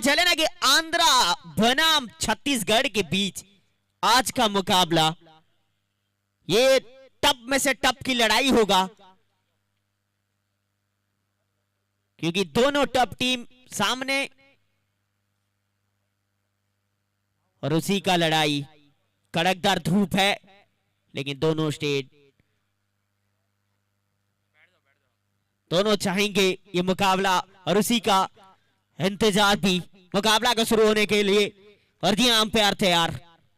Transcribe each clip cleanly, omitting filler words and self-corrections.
के चले ना कि आंध्रा बनाम छत्तीसगढ़ के बीच आज का मुकाबला ये टप में से टप की लड़ाई होगा, क्योंकि दोनों टप टीम सामने और उसी का लड़ाई, कड़कदार धूप है लेकिन दोनों स्टेट दोनों चाहेंगे ये मुकाबला और उसी का इंतजार भी मुकाबला को शुरू होने के लिए। और जी अंपायर तैयार,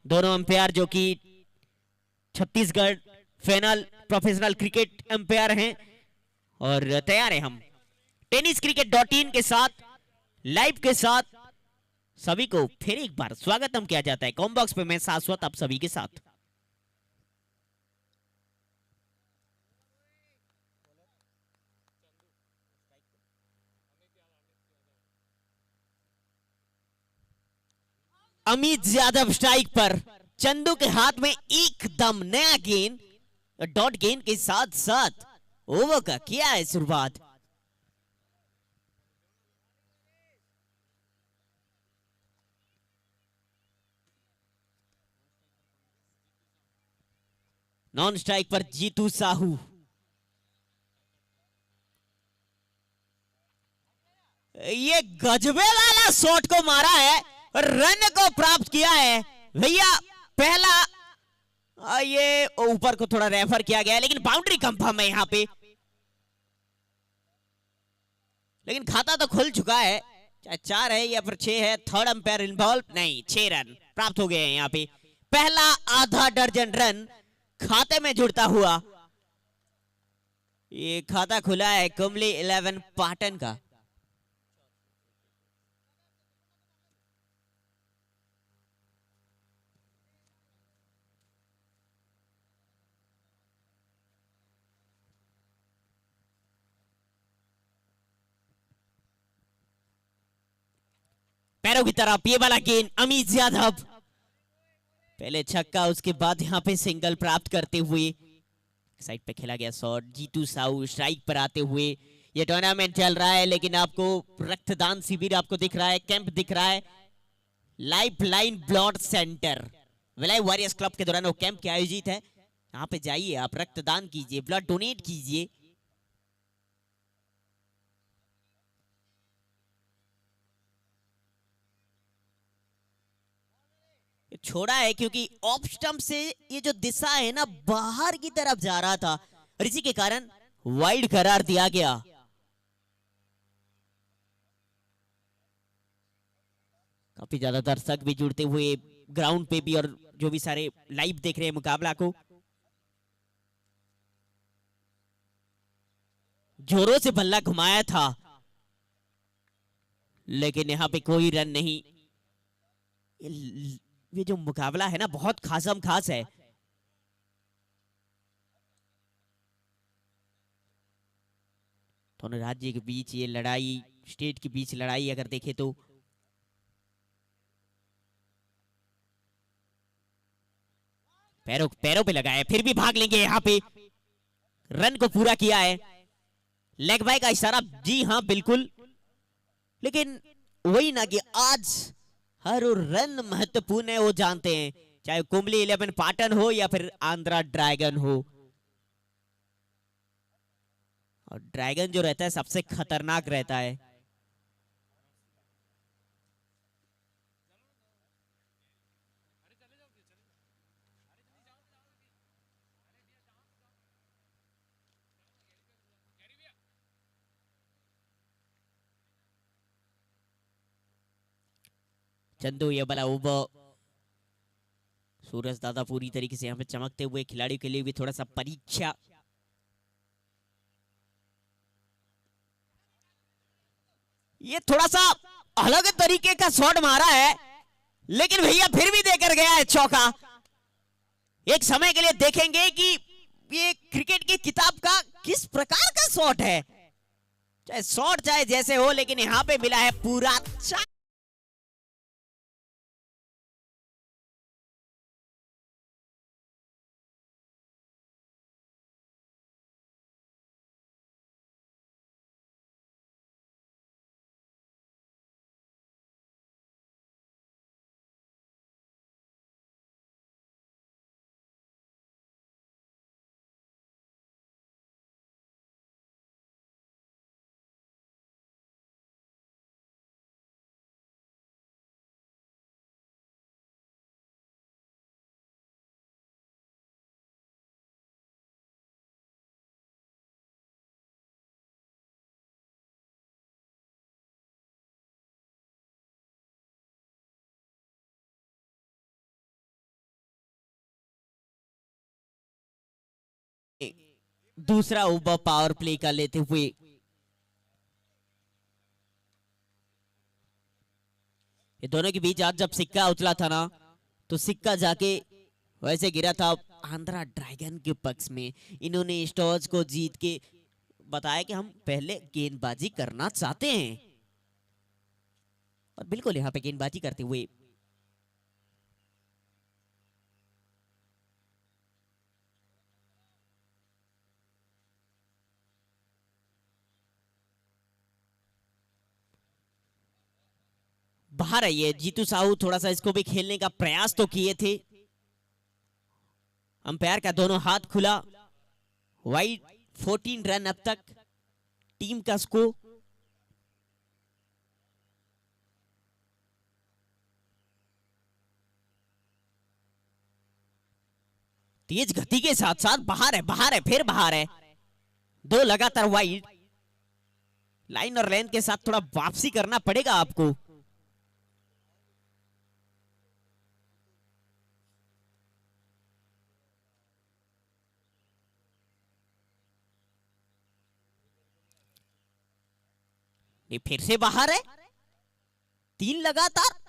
दोनों अंपायर जो कि Chhattisgarh final professional cricket umpire हैं और तैयार है हम टेनिस क्रिकेट .in के साथ लाइव के साथ सभी को फिर एक बार स्वागतम किया जाता है। कॉम बॉक्स पे मैं शाश्वत आप सभी के साथ। अमित यादव स्ट्राइक पर, चंदू के हाथ में एकदम नया गेंद, डॉट गेंद के साथ साथ ओवर का किया है शुरुआत। नॉन स्ट्राइक पर जीतू साहू, ये गजबे वाला शॉट को मारा है, रन को प्राप्त किया है भैया। पहला ये ऊपर को थोड़ा रेफर किया गया है लेकिन बाउंड्री कंफर्म है यहां पे, लेकिन खाता तो खुल चुका है, चाहे 4 है या फिर 6 है। थर्ड अंपायर इन्वॉल्व नहीं, 6 रन प्राप्त हो गए हैं यहां पे। पहला आधा दर्जन रन खाते में जुड़ता हुआ ये खाता खुला है कुंबली 11 पाटन का। पैरों की तरफ ये वाला गेंद, अमित यादव पहले छक्का उसके बाद यहां पे सिंगल प्राप्त करते हुए साइड पे खेला गया शॉट। जीतू साहू स्ट्राइक पर आते हुए, ये टूर्नामेंट चल रहा है लेकिन आपको रक्तदान शिविर आपको दिख रहा है, कैंप दिख रहा है, लाइफ लाइन ब्लड सेंटर विलय वॉरियर्स क्लब के दौरान वो कैंप के आयोजित है। यहाँ पे जाइए, आप रक्तदान कीजिए, ब्लड डोनेट कीजिए। छोड़ा है क्योंकि ऑफ स्टंप से ये जो दिशा है ना बाहर की तरफ जा रहा था और इसी के कारण वाइड करार दिया गया। काफी ज्यादा दर्शक भी जुड़ते हुए ग्राउंड पे भी और जो भी सारे लाइव देख रहे हैं मुकाबला को, जोरों से बल्ला घुमाया था लेकिन यहां पे कोई रन नहीं। ये जो मुकाबला है ना बहुत खासम खास है। दोनों राज्य के बीच ये लड़ाई, स्टेट के बीच लड़ाई अगर देखे तो पैरों पैरों पे लगाया, फिर भी भाग लेंगे यहाँ पे। रन को पूरा किया है, लेग बाय का इशारा, जी हाँ बिल्कुल, लेकिन वही ना कि आज हर रन महत्वपूर्ण है, वो जानते हैं, चाहे कुंबली 11 पाटन हो या फिर आंध्रा ड्रैगन हो। और ड्रैगन जो रहता है सबसे खतरनाक रहता है। चंदू ये बला ओवर, सूरज दादा पूरी तरीके से यहाँ पे चमकते हुए, खिलाड़ियों के लिए भी थोड़ा सा परीक्षा। ये थोड़ा सा अलग तरीके का शॉट मारा है लेकिन भैया फिर भी देकर गया है चौका। एक समय के लिए देखेंगे कि ये क्रिकेट की किताब का किस प्रकार का शॉट है, चाहे शॉट चाहे जैसे हो, लेकिन यहां पे मिला है पूरा दूसरा ओवर पावर प्ले कर लेते हुए। ये दोनों के बीच आज जब सिक्का उछला था ना, तो सिक्का जाके वैसे गिरा था आंध्रा ड्रैगन के पक्ष में। इन्होंने इस टॉस को जीत के बताया कि हम पहले गेंदबाजी करना चाहते हैं, और बिल्कुल यहां पे गेंदबाजी करते हुए बाहर आई है। जीतू साहू थोड़ा सा इसको भी खेलने का प्रयास तो किए थे। अंपायर का दोनों हाथ खुला। वाइड 14 रन अब तक टीम का स्कोर। तेज गति के साथ साथ बाहर है, फिर बाहर है। दो लगातार वाइड। लाइन और लेंथ के साथ थोड़ा वापसी करना पड़ेगा आपको। ये फिर से बाहर है। 3 लगातार।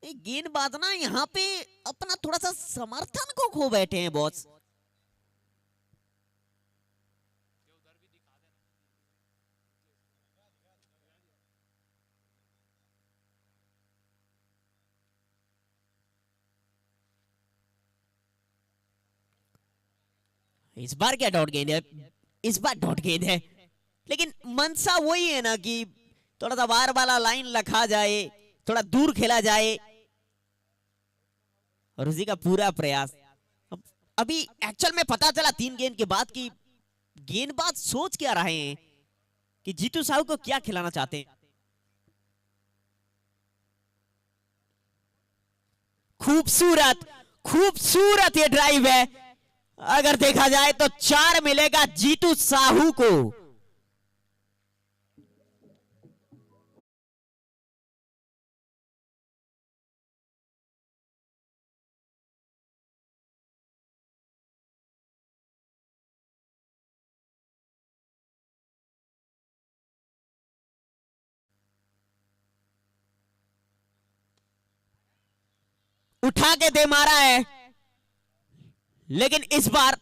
गेंदबाज ना यहाँ पे अपना थोड़ा सा समर्थन को खो बैठे हैं बॉस। इस बार क्या डॉट गेंद है? इस बार डॉट गेंद है, लेकिन मनसा वही है ना कि थोड़ा सा बार वाला लाइन रखा जाए, थोड़ा दूर खेला जाए, और उसी का पूरा प्रयास। अभी एक्चुअल में पता चला 3 गेंद के बाद कि गेंदबाज सोच क्या रहे हैं, कि जीतू साहू को क्या खिलाना चाहते हैं। खूबसूरत खूबसूरत ये ड्राइव है। अगर देखा जाए तो 4 मिलेगा जीतू साहू को। उठा के दे मारा है, लेकिन इस बार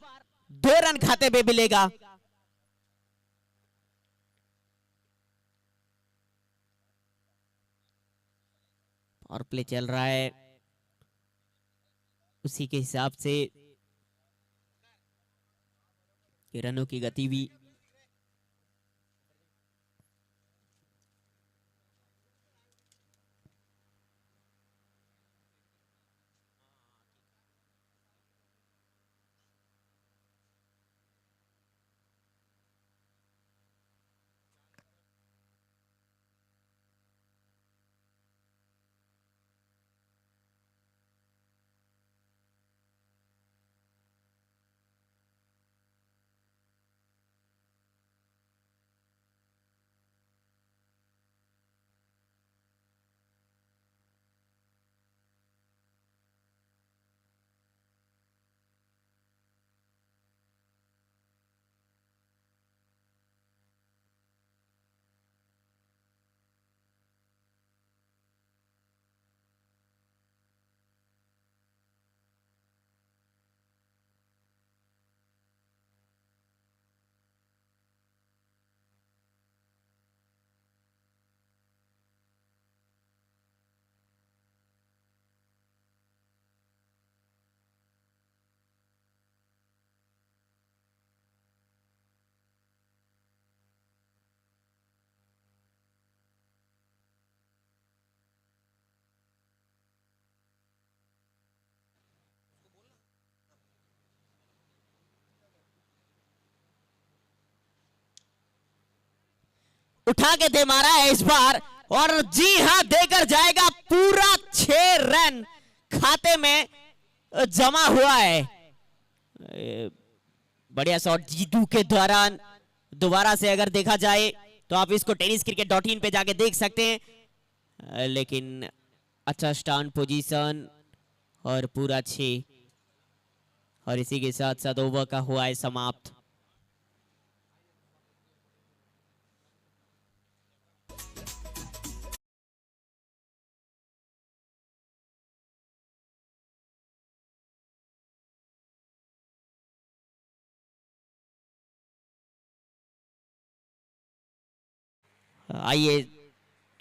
2 रन खाते पे मिलेगा। और प्ले चल रहा है, उसी के हिसाब से रनों की गति भी। उठा के दे मारा है इस बार, और जी हां देकर जाएगा पूरा 6 रन खाते में जमा हुआ है। बढ़िया शॉट जीतू के दौरान। दोबारा से अगर देखा जाए तो आप इसको tenniscricket.in पे जाके देख सकते हैं, लेकिन अच्छा स्टैंड पोजीशन और पूरा 6। और इसी के साथ साथ ओवर का हुआ है समाप्त। आइए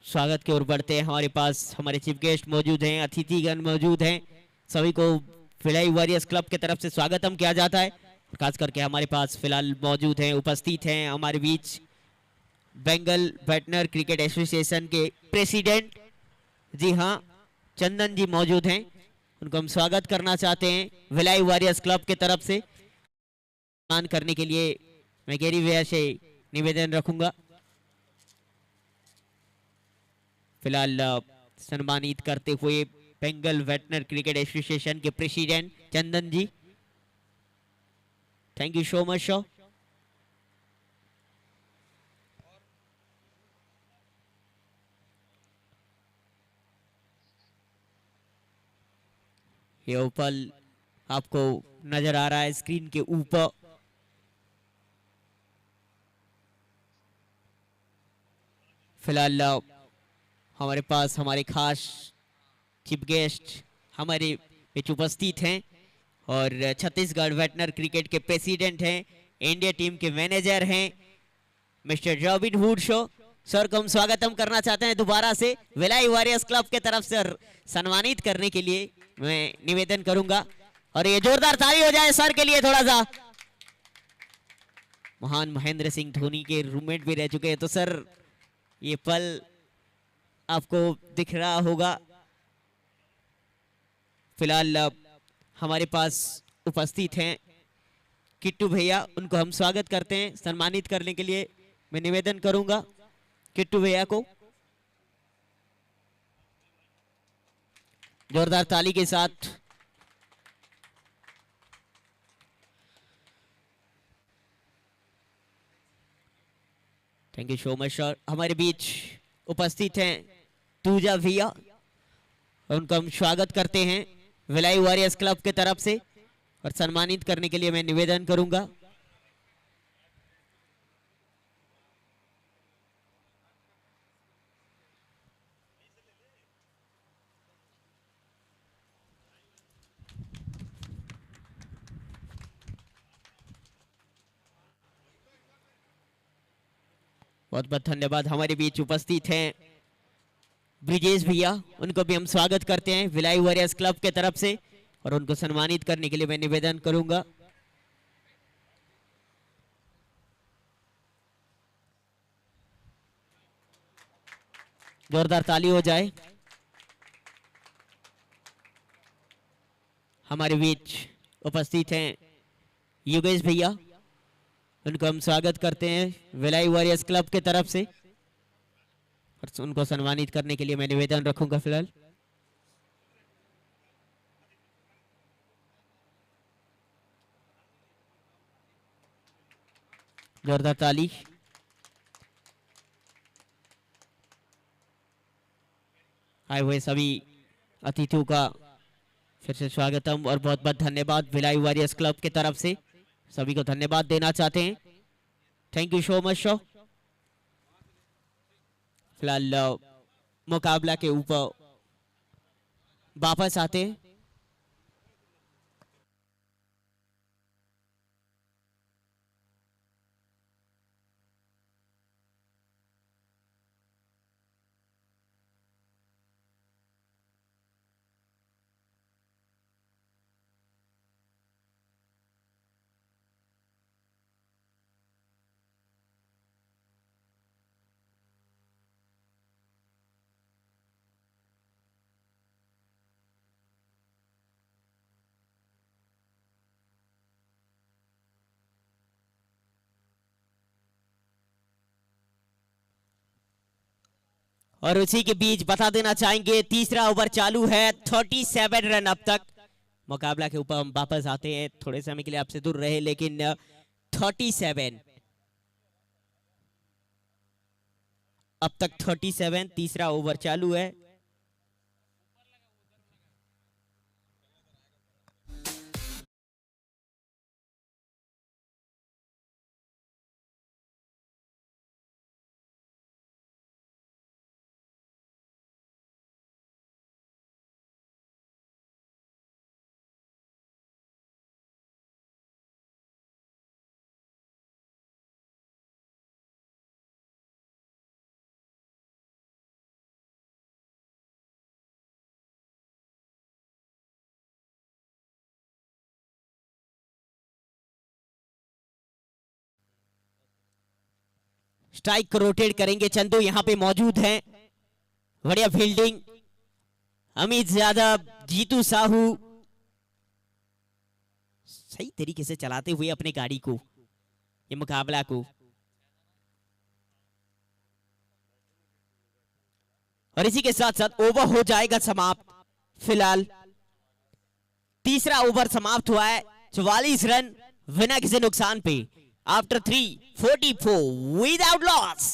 स्वागत की ओर बढ़ते हैं। हमारे पास हमारे चीफ गेस्ट मौजूद हैं, अतिथिगण मौजूद हैं। सभी को भिलाई वॉरियर्स क्लब की तरफ से स्वागतम किया जाता है। खास करके हमारे पास फिलहाल मौजूद हैं, उपस्थित हैं हमारे बीच बंगाल वेटनर क्रिकेट एसोसिएशन के प्रेसिडेंट, जी हाँ, चंदन जी मौजूद हैं। उनको हम स्वागत करना चाहते हैं भिलाई वॉरियर्स क्लब की तरफ से। सम्मान करने के लिए मैं गैरी भैया से निवेदन रखूंगा। फिलहाल सम्मानित करते हुए बंगाल वेटनर क्रिकेट एसोसिएशन के president Chandan ji, thank you so much sir. ये ऊपर आपको नजर आ रहा है स्क्रीन के ऊपर। फिलहाल हमारे पास हमारे खास चीफ गेस्ट हमारे बीच उपस्थित हैं और छत्तीसगढ़ वेटनर क्रिकेट के प्रेसिडेंट हैं, इंडिया टीम के मैनेजर हैं mister robin hood show. Sir को हम स्वागतम करना चाहते हैं दोबारा से भिलाई वॉरियर्स क्लब के तरफ से। सम्मानित करने के लिए मैं निवेदन करूंगा और ये जोरदार ताली हो जाए सर के लिए थोड़ा सा। महान महेंद्र सिंह धोनी के रूममेट भी रह चुके हैं, तो सर ये पल आपको दिख रहा होगा। फिलहाल हमारे पास उपस्थित हैं किट्टू भैया, उनको हम स्वागत करते हैं। सम्मानित करने के लिए मैं निवेदन करूंगा किट्टू भैया को जोरदार ताली के साथ। Thank you so much sir. हमारे बीच उपस्थित हैं तूजा भैया, उनको हम स्वागत करते हैं भिलाई वॉरियर्स क्लब के तरफ से और सम्मानित करने के लिए मैं निवेदन करूंगा। बहुत बहुत धन्यवाद। हमारे बीच उपस्थित हैं ब्रिजेश भैया, उनको भी हम स्वागत करते हैं भिलाई वॉरियर्स क्लब के तरफ से और उनको सम्मानित करने के लिए मैं निवेदन करूंगा। जोरदार ताली हो जाए। हमारे बीच उपस्थित हैं योगेश भैया, उनको हम स्वागत करते हैं भिलाई वॉरियर्स क्लब के तरफ से और उनको सम्मानित करने के लिए मैं निवेदन रखूंगा। फिलहाल जोरदार ताली। आए हुए सभी अतिथियों का फिर से स्वागतम और बहुत बहुत धन्यवाद भिलाई वॉरियर्स क्लब के तरफ से। सभी को धन्यवाद देना चाहते हैं। Thank you so much sir. फिलहाल मुकाबला के ऊपर वापस आते हैं। और उसी के बीच बता देना चाहेंगे तीसरा ओवर चालू है, 37 रन अब तक। मुकाबला के ऊपर हम वापस आते हैं, थोड़े समय के लिए आपसे दूर रहे लेकिन 37 अब तक 37, तीसरा ओवर चालू है। स्ट्राइक को रोटेट करेंगे। चंदू यहां पे मौजूद हैं। बढ़िया फील्डिंग, अमित यादव, जीतू साहू सही तरीके से चलाते हुए अपने गाड़ी को, ये मुकाबला को। और इसी के साथ साथ ओवर हो जाएगा समाप्त। फिलहाल तीसरा ओवर समाप्त हुआ है, 44 रन बिना किसी नुकसान पे। After 344 without loss.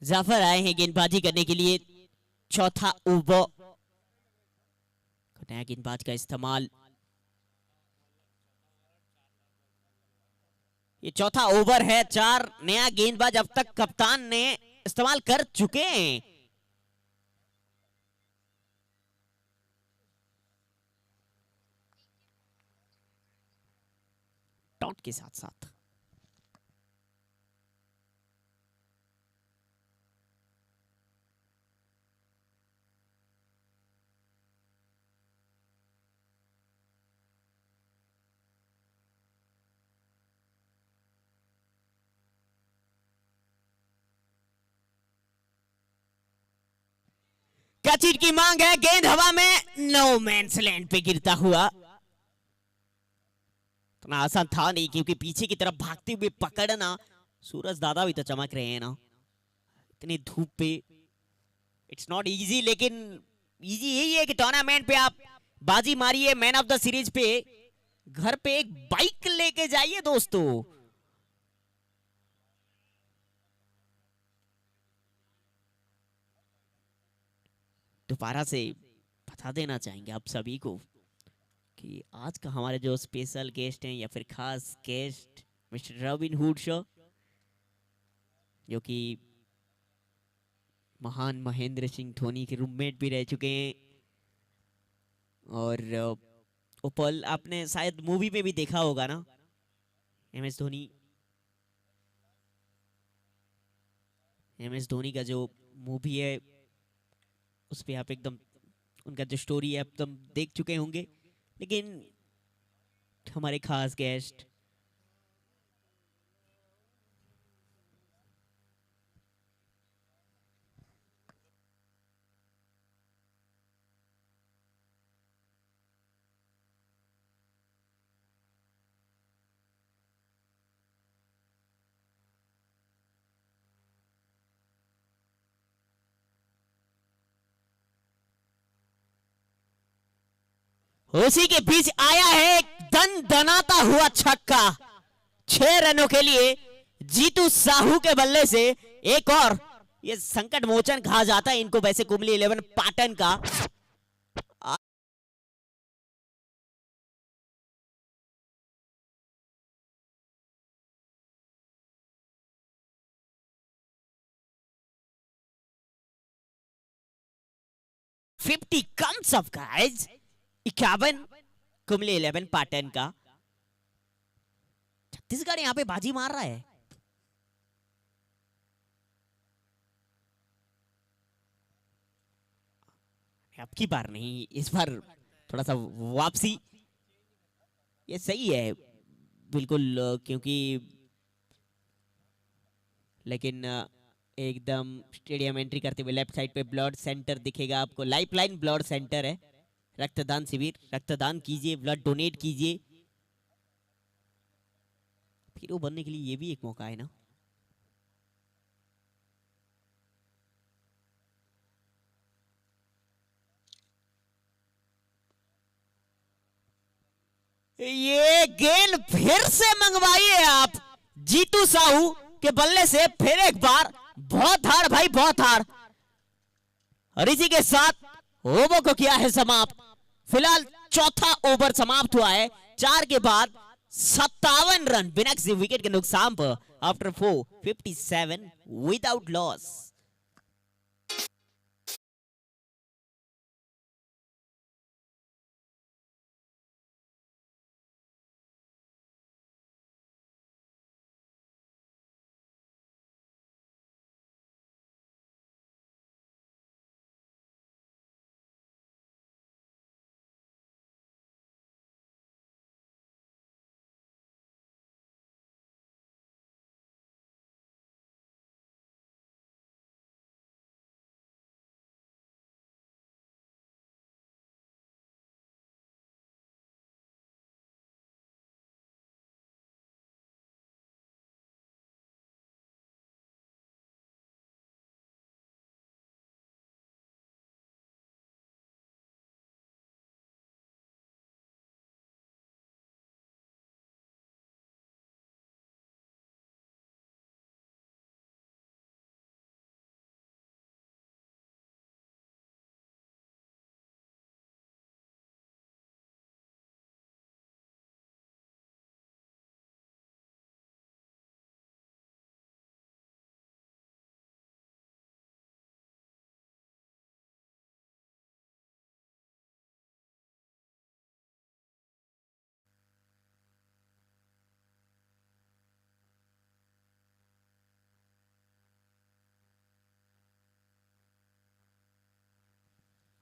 जाफर आए हैं गेंदबाजी करने के लिए। चौथा ओवर, नया गेंदबाज का इस्तेमाल। ये चौथा ओवर है, 4 नया गेंदबाज अब तक कप्तान ने इस्तेमाल कर चुके हैं। टॉट के साथ साथ कैचिट की मांग है, गेंद हवा में, नो मैंस लैंड पे गिरता हुआ। इतना आसान था नहीं, क्योंकि पीछे की तरफ भागते हुए पकड़ना। सूरज दादा भी तो चमक रहे हैं ना इतनी धूप पे। इट्स नॉट इजी, लेकिन इजी यही है कि टूर्नामेंट पे आप बाजी मारिए, मैन ऑफ द सीरीज पे घर पे एक बाइक लेके जाइए दोस्तों। दोबारा से बता देना चाहेंगे आप सभी को कि आज का हमारे जो स्पेशल गेस्ट हैं या फिर खास guest mister robin hood show, जो कि महान महेंद्र सिंह धोनी के रूममेट भी रह चुके हैं। और वो पल आपने शायद मूवी में भी देखा होगा ना, एमएस धोनी। एमएस धोनी का जो मूवी है उस पे आप एकदम उनका जो स्टोरी है एकदम देख चुके होंगे। लेकिन हमारे खास गेस्ट उसी के बीच आया है दन दनाता हुआ छक्का 6 रनों के लिए जीतू साहू के बल्ले से। एक और ये संकट मोचन कहा जाता है इनको वैसे कुंबली 11 पाटन का। Fifty comes of guys, 51 कुंबली 11 Patan का। छत्तीसगढ़ यहां पे बाजी मार रहा है। अब की बार नहीं, इस बार थोड़ा सा वापसी, ये सही है बिल्कुल। क्योंकि लेकिन एकदम स्टेडियम एंट्री करते हुए लेफ्ट साइड पे ब्लड सेंटर दिखेगा आपको। लाइफलाइन ब्लड सेंटर है, रक्तदान शिविर। रक्तदान कीजिए, ब्लड डोनेट कीजिए। हीरो बनने के लिए ये भी एक मौका है ना। ये गेंद फिर से मंगवाइए आप जीतू साहू के बल्ले से फिर एक बार। बहुत हार्ड भाई, बहुत हार्ड। और इसी के साथ ओवर को किया है समाप्त। फिलहाल चौथा ओवर समाप्त हुआ है। 4 के बाद 57 रन बिना किसी विकेट के नुकसान पर आफ्टर 457 विदाउट लॉस।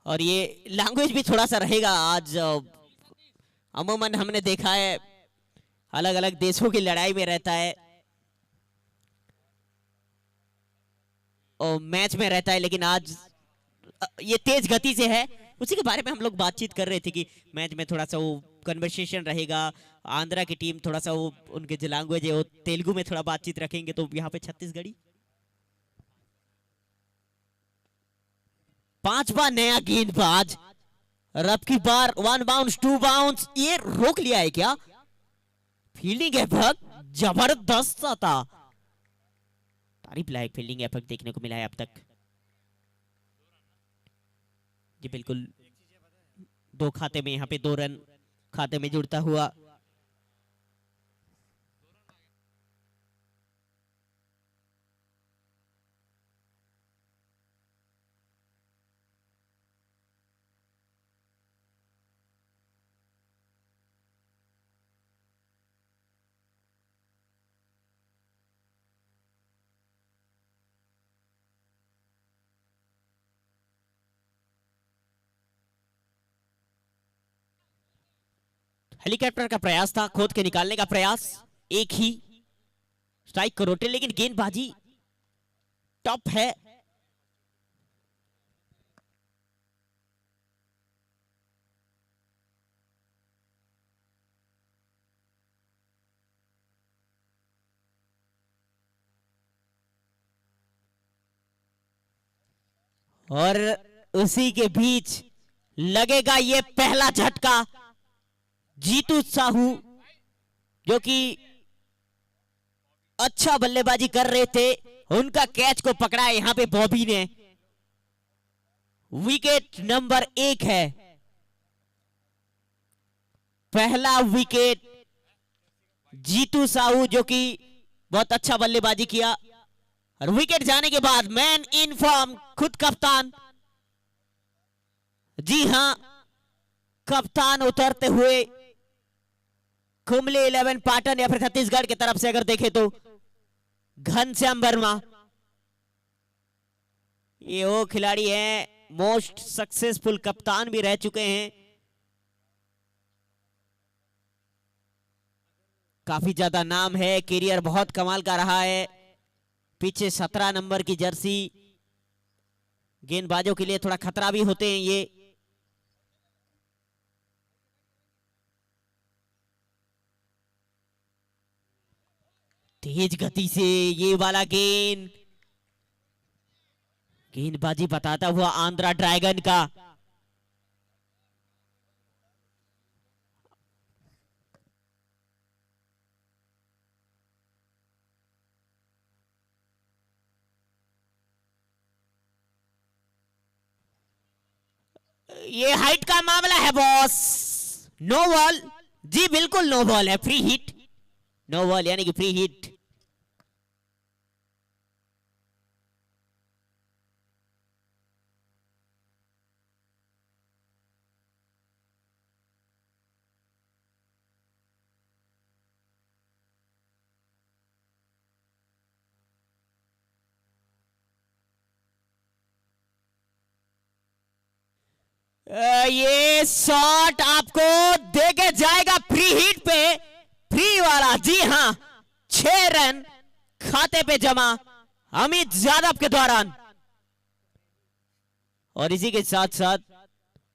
और ये लैंग्वेज भी थोड़ा सा रहेगा आज। अमूमन हमने देखा है अलग अलग देशों की लड़ाई में रहता है और मैच में रहता है, लेकिन आज ये तेज गति से है। उसी के बारे में हम लोग बातचीत कर रहे थे कि मैच में थोड़ा सा वो कन्वर्सेशन रहेगा। आंध्रा की टीम थोड़ा सा वो उनके जो लैंग्वेज है वो तेलुगु में थोड़ा बातचीत रखेंगे, तो यहाँ पे छत्तीसगढ़ी। 5वां नया गेंदबाज। और अब की बार 1 बाउंस 2 बाउंस, ये रोक लिया है क्या? फील्डिंग एफर्ट जबरदस्त था। तारीफ लायक फील्डिंग एफर्ट देखने को मिला है अब तक। जी बिल्कुल, 2 खाते में यहाँ पे 2 रन खाते में जुड़ता हुआ। हेलीकॉप्टर का प्रयास था, खोद के निकालने का प्रयास। एक ही स्ट्राइक को रोटे, लेकिन गेंदबाजी टॉप है। और उसी के बीच लगेगा ये पहला झटका। जीतू साहू जो कि अच्छा बल्लेबाजी कर रहे थे, उनका कैच को पकड़ा है यहां पे बॉबी ने। विकेट नंबर 1 है, पहला विकेट जीतू साहू जो कि बहुत अच्छा बल्लेबाजी किया। और विकेट जाने के बाद मैन इन फॉर्म खुद कप्तान। जी हां, कप्तान उतरते हुए कुंबले 11 पाटन या फिर छत्तीसगढ़ की तरफ से अगर देखें तो घनश्याम वर्मा। ये वो खिलाड़ी हैं, मोस्ट सक्सेसफुल कप्तान भी रह चुके हैं। काफी ज्यादा नाम है, करियर बहुत कमाल का रहा है। पीछे 17 नंबर की जर्सी, गेंदबाजों के लिए थोड़ा खतरा भी होते हैं ये। तेज गति से ये वाला गेंदबाजी बताता हुआ आंध्रा ड्रैगन का। ये हाइट का मामला है बॉस। No ball. जी बिल्कुल नो बॉल है, फ्री हिट। नो बॉल यानी कि फ्री हिट। ये शॉट आपको देके जाएगा फ्री हिट पे, फ्री वाला। जी हां, 6 रन खाते पे जमा अमित यादव के दौरान। और इसी के साथ साथ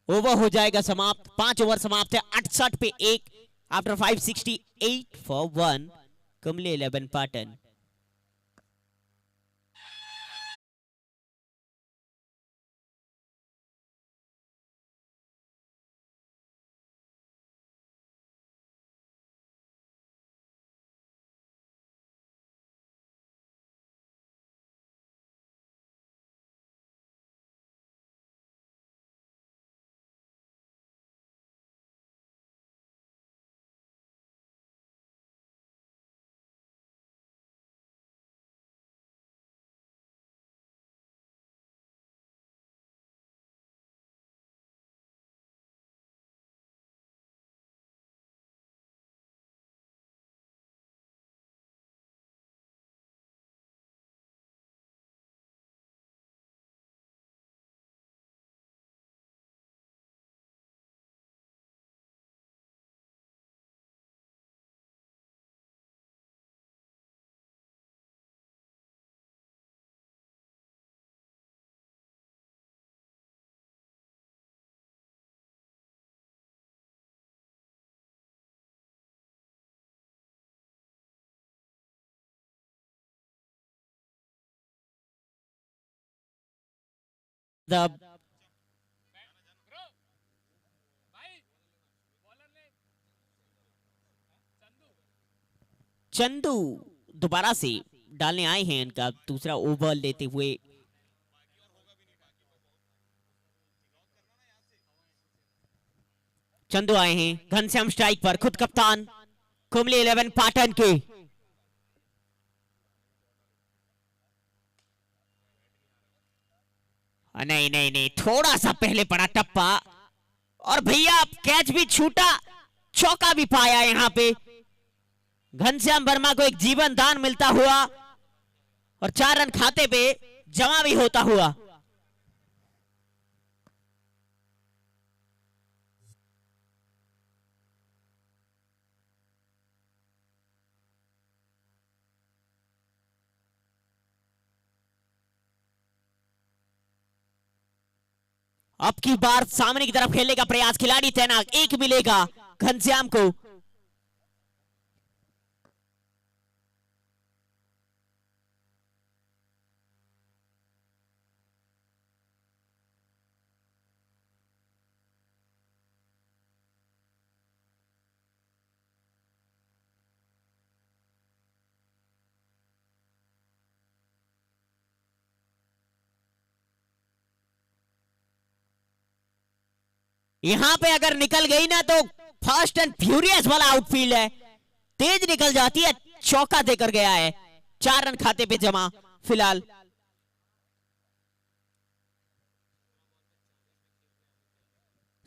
ओवर हो जाएगा समाप्त। 5 ओवर समाप्त है। 68 पे 1 after 568 for 1 Kumble 11 Patan. The Chandu दोबारा से डालने आए हैं इनका दूसरा ओवर लेते हुए। चंदू आए हैं घनश्याम स्ट्राइक पर, खुद कप्तान कुंबले 11 पाटन के। नहीं नहीं नहीं, थोड़ा सा पहले पड़ा टप्पा। और भैया कैच भी छूटा, चौका भी पाया। यहां पे घनश्याम वर्मा को एक जीवन दान मिलता हुआ और 4 रन खाते पे जमा भी होता हुआ। अब की बार सामने की तरफ खेलने का प्रयास, खिलाड़ी तैनात, एक मिलेगा घनश्याम को। यहां पे अगर निकल गई ना तो फास्ट एंड फ्यूरियस वाला आउटफील्ड है, तेज निकल जाती है। चौका देकर गया है, 4 रन खाते पे जमा फिलहाल।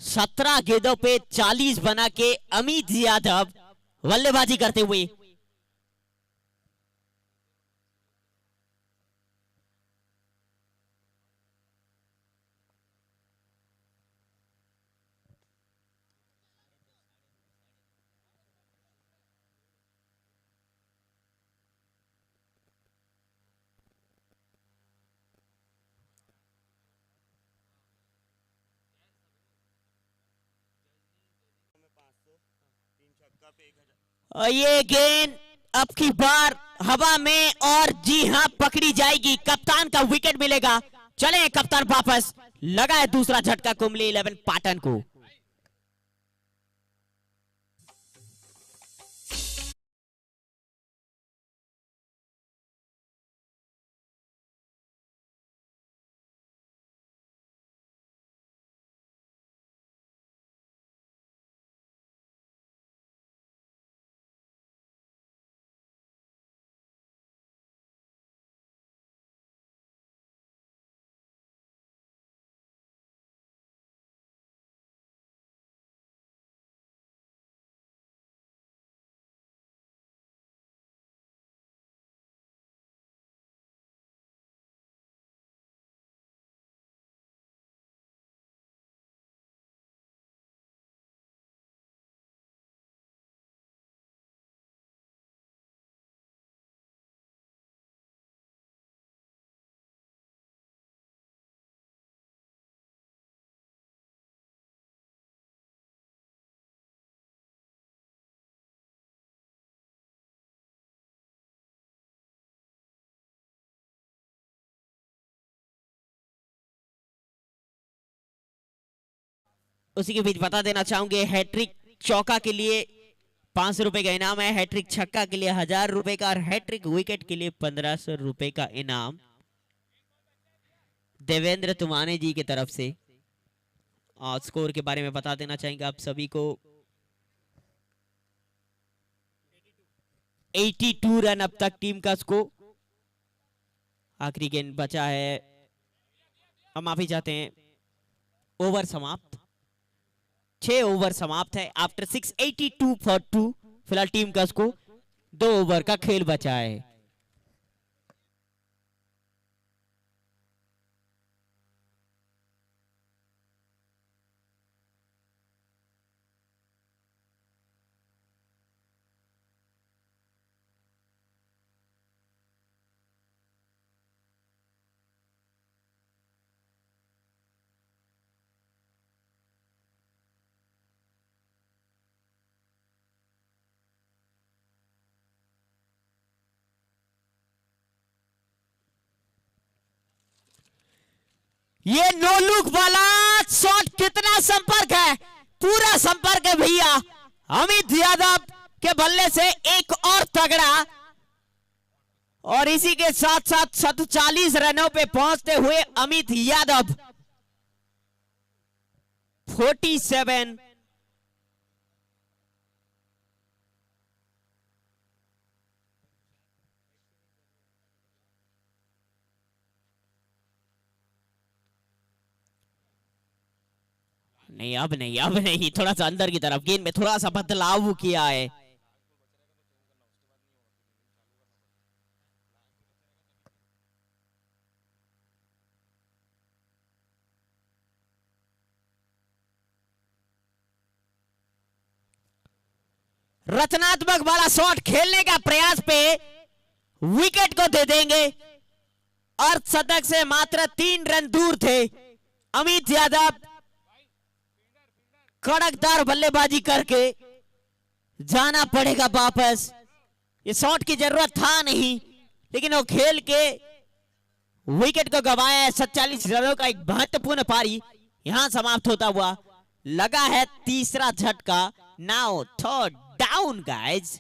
सत्रह गेंदों पे 40 बना के अमित यादव बल्लेबाजी करते हुए। ये गेंद अब की बार हवा में और जी हां पकड़ी जाएगी, कप्तान का विकेट मिलेगा। चले कप्तान वापस, लगा है दूसरा झटका कुंबली 11 पाटन को। उसी के बीच बता देना चाहूंगे, हैट्रिक चौका के लिए 500 रुपए का इनाम है, हैट्रिक छक्का के लिए 1000 रुपए का और हैट्रिक विकेट के लिए 1500 रुपए का इनाम देवेंद्र तुमाने जी की तरफ से। और स्कोर के बारे में बता देना चाहेंगे आप सभी को, 82 रन अब तक टीम का स्कोर। आखिरी गेंद बचा है, हम माफी चाहते हैं, ओवर समाप्त, 6 ओवर समाप्त है आफ्टर 682 फॉर 2। फिलहाल टीम का स्कोर 2 ओवर का खेल बचा है। ये नो लुक वाला शॉट कितना संपर्क है, पूरा संपर्क है भैया। अमित यादव के बल्ले से एक और तगड़ा, और इसी के साथ साथ 47 रनों पे पहुंचते हुए अमित यादव 47। नहीं अब नहीं, अब नहीं, थोड़ा सा अंदर की तरफ, गेंद में थोड़ा सा बदलाव किया है। रचनात्मक वाला शॉट खेलने का प्रयास पे विकेट को दे देंगे। अर्धशतक से मात्र 3 रन दूर थे अमित यादव, कड़कदार बल्लेबाजी करके जाना पड़ेगा वापस। ये शॉट की जरूरत था नहीं, लेकिन वो खेल के विकेट को गंवाया है। 47 रनों का एक महत्वपूर्ण पारी यहां समाप्त होता हुआ, लगा है तीसरा झटका। Now third down guys.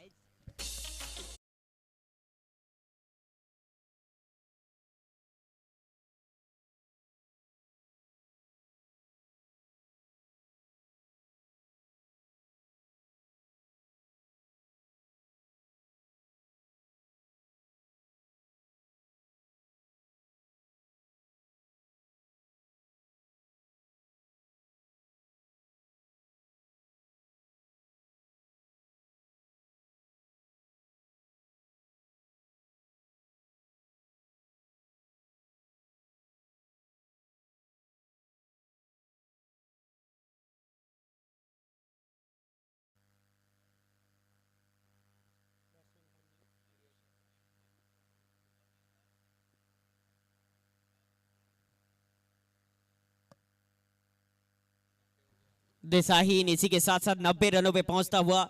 दिशाहीन इसी के साथ साथ 90 रनों पे पहुंचता हुआ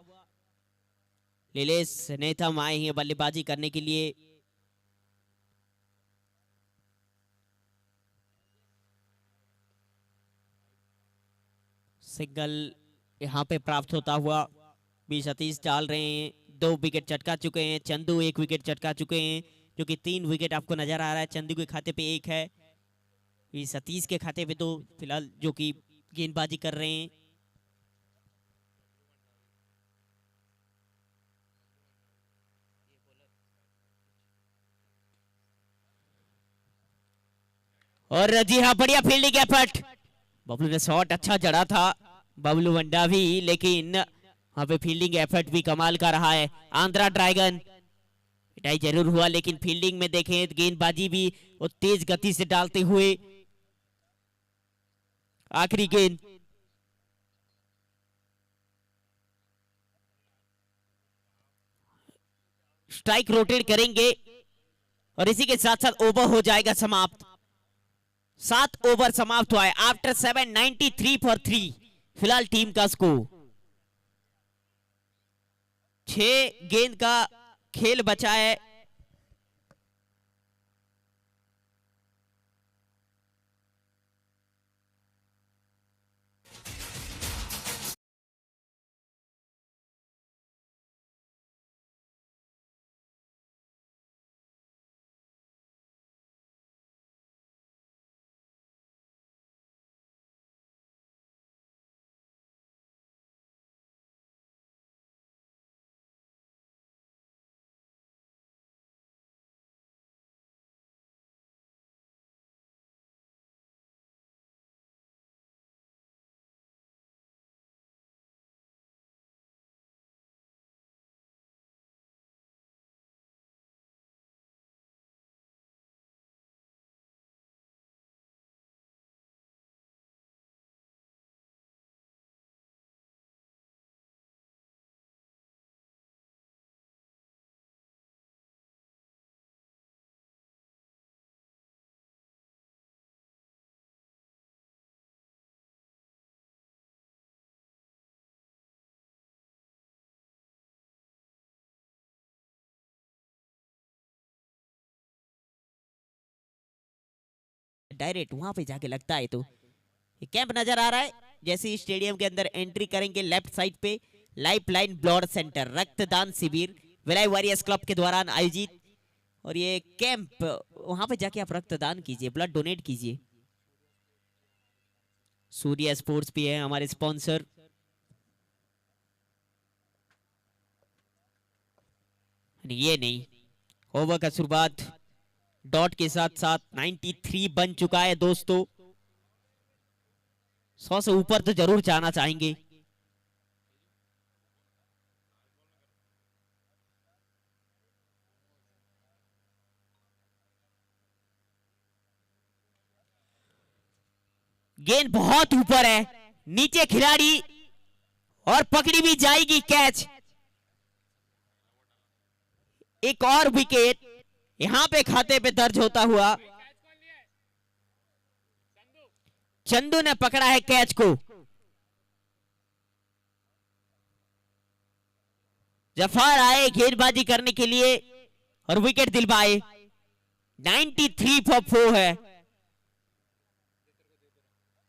लीलेश नेथम आए हैं बल्लेबाजी करने के लिए। सिंगल यहाँ पे प्राप्त होता हुआ बी सतीश डाल रहे हैं। 2 विकेट चटका चुके हैं। चंदू 1 विकेट चटका चुके हैं, जो कि 3 विकेट आपको नजर आ रहा है। चंदू के खाते पे 1 है, बी सतीश के खाते पे 2 फिलहाल, जो कि गेंदबाजी कर रहे हैं। और जी हाँ, बढ़िया फील्डिंग एफर्ट। बबलू ने शॉट अच्छा जड़ा था, बबलू वंडा भी, लेकिन वहां पे फील्डिंग एफर्ट भी कमाल का रहा है। आंध्रा ड्रैगन पिटाई जरूर हुआ, लेकिन फील्डिंग में देखें तो गेंदबाजी भी वो तेज गति से डालते हुए। आखिरी गेंद, स्ट्राइक रोटेट करेंगे और इसी के साथ साथ ओवर हो जाएगा समाप्त। 7 ओवर समाप्त हुआ है आफ्टर 793 फॉर 3। फिलहाल टीम का स्कोर 6 गेंद का खेल बचा है। डायरेक्ट वहां पे जाके लगता है तो कैंप नजर आ रहा है। जैसे ही स्टेडियम के अंदर एंट्री करेंगे, लेफ्ट साइड पे लाइफ लाइन ब्लड सेंटर रक्तदान शिविर विलाई वॉरियर्स क्लब के दौरान आयोजित, और ये कैंप वहां पे जाके आप रक्तदान कीजिए, ब्लड डोनेट कीजिए। सूर्य स्पोर्ट्स भी है हमारे स्पॉन्सर। ये नहीं, ओवर का शुरुआत डॉट के साथ साथ 93 बन चुका है दोस्तों। 100 से ऊपर तो जरूर जाना चाहेंगे। गेंद बहुत ऊपर है, नीचे खिलाड़ी, और पकड़ी भी जाएगी कैच। एक और विकेट यहां पे खाते पे दर्ज होता हुआ। चंदू ने पकड़ा है कैच को। जफर आए गेंदबाजी करने के लिए और विकेट दिलवाए। 93 फॉर 4 है।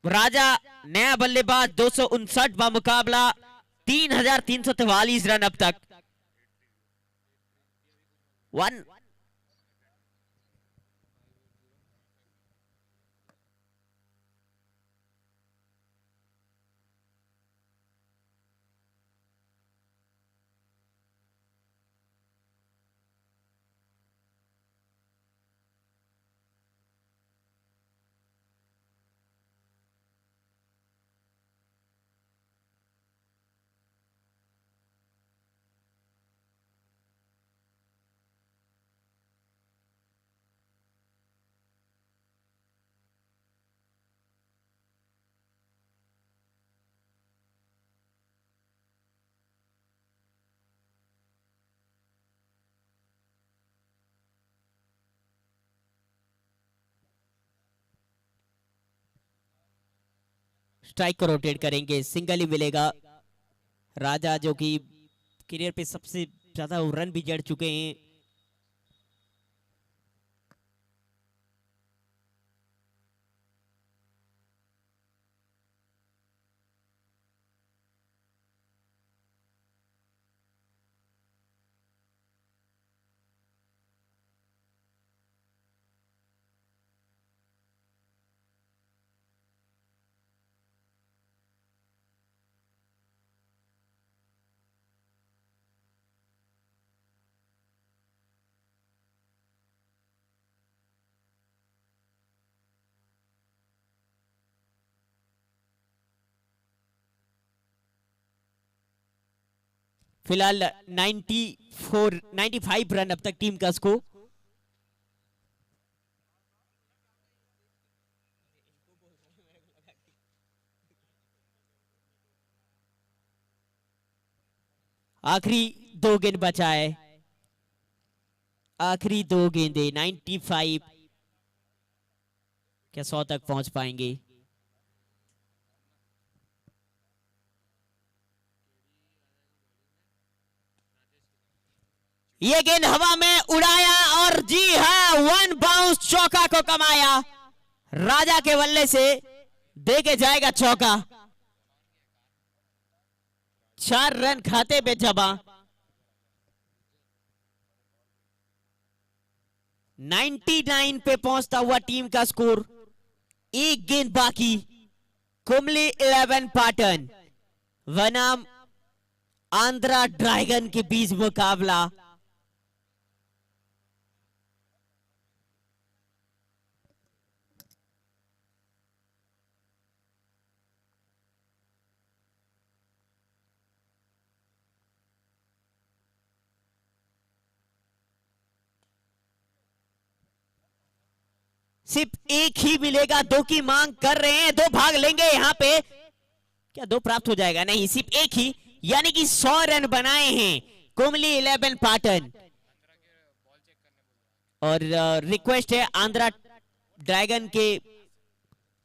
राजा नया बल्लेबाज 259 का मुकाबला 3343 रन अब तक। 1 स्ट्राइक को रोटेट करेंगे, सिंगल ही मिलेगा। राजा जो कि करियर पे सबसे ज्यादा रन भी जड़ चुके हैं। फिलहाल 95 रन अब तक टीम का स्कोर। आखिरी 2 गेंद बचा है, आखिरी 2 गेंदे। 95 क्या 100 तक पहुंच पाएंगे? ये गेंद हवा में उड़ाया और जी हाँ, 1 बाउंस चौका को कमाया। राजा के बल्ले से दे के जाएगा चौका। 4 रन खाते पे जमा। 99 पे पहुंचता हुआ टीम का स्कोर। एक गेंद बाकी। कुंबले 11 पाटन बनाम आंध्रा ड्रैगन के बीच मुकाबला। सिर्फ एक ही मिलेगा, 2 की मांग कर रहे हैं, 2 भाग लेंगे यहां पे। क्या 2 प्राप्त हो जाएगा? नहीं, सिर्फ एक ही, यानी कि 100 रन बनाए हैं कुंबले 11 पाटन। और रिक्वेस्ट है आंध्रा ड्रैगन के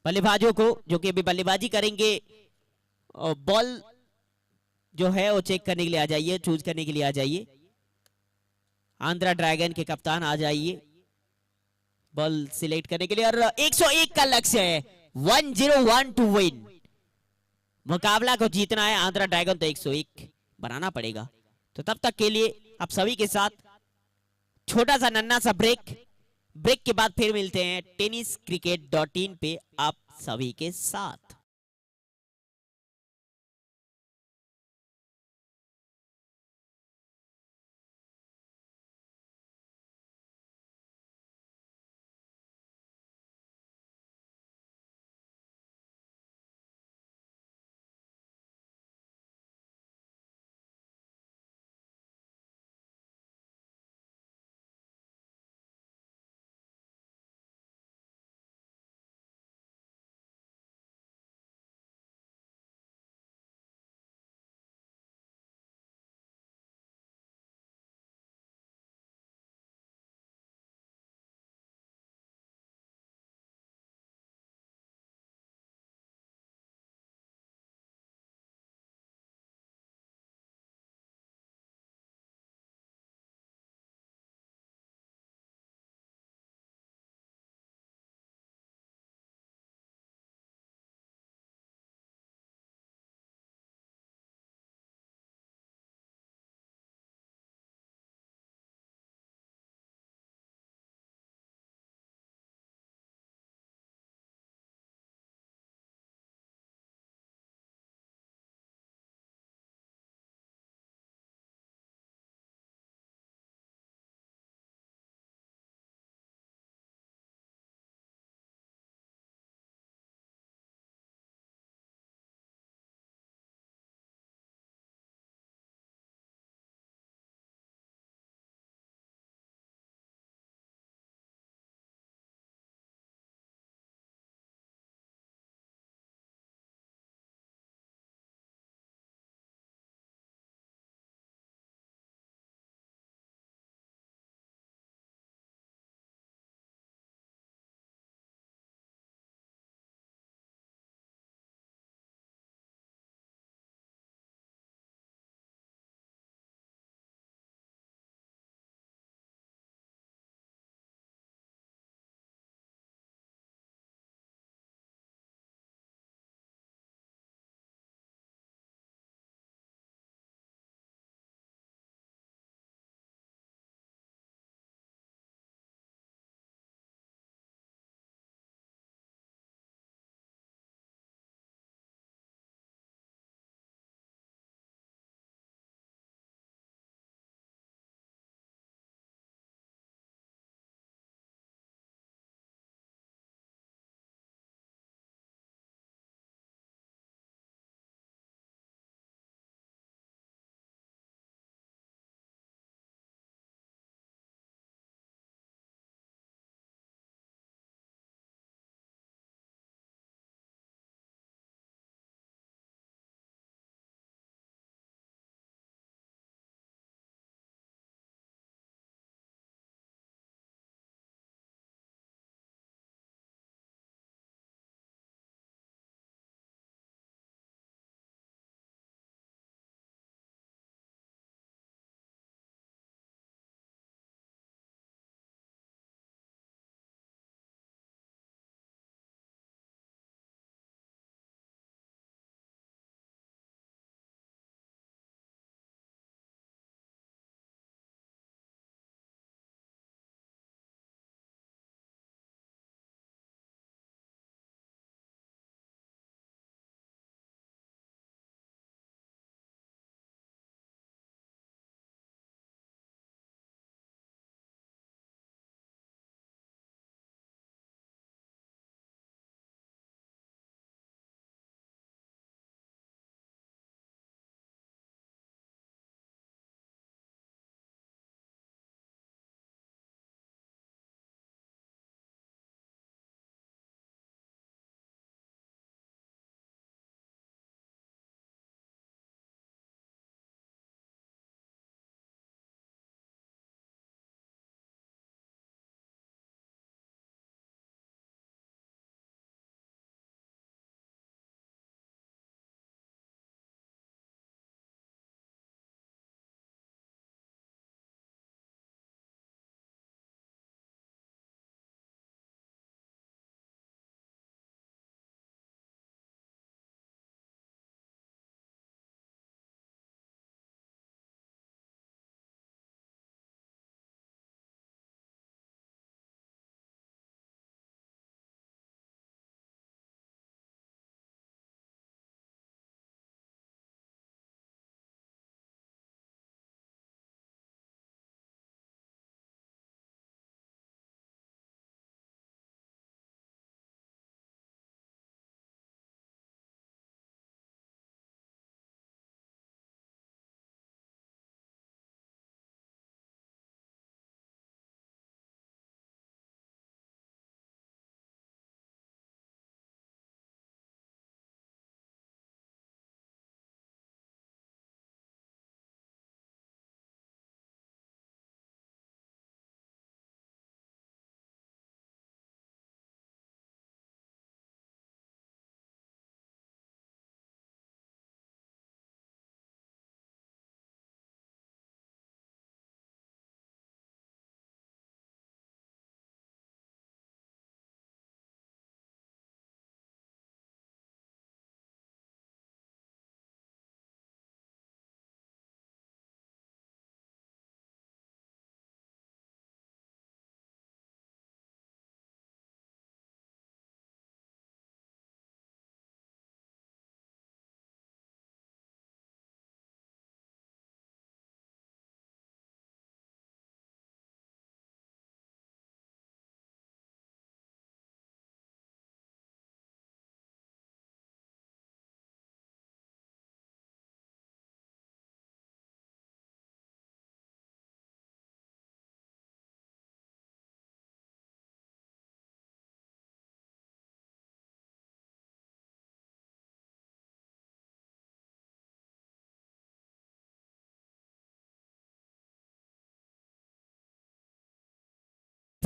बल्लेबाजों को, जो कि अभी बल्लेबाजी करेंगे, बॉल जो है वो चेक करने के लिए आ जाइए, चूज करने के लिए आ जाइए। आंध्रा ड्रैगन के कप्तान आ जाइए बॉल सिलेक्ट करने के लिए। और 101 का लक्ष्य है, 101 टू विन। मुकाबला को जीतना है आंध्रा ड्रैगन, तो 101 बनाना पड़ेगा। तो तब तक के लिए आप सभी के साथ छोटा सा नन्ना सा ब्रेक। ब्रेक के बाद फिर मिलते हैं tenniscricket.in पे आप सभी के साथ।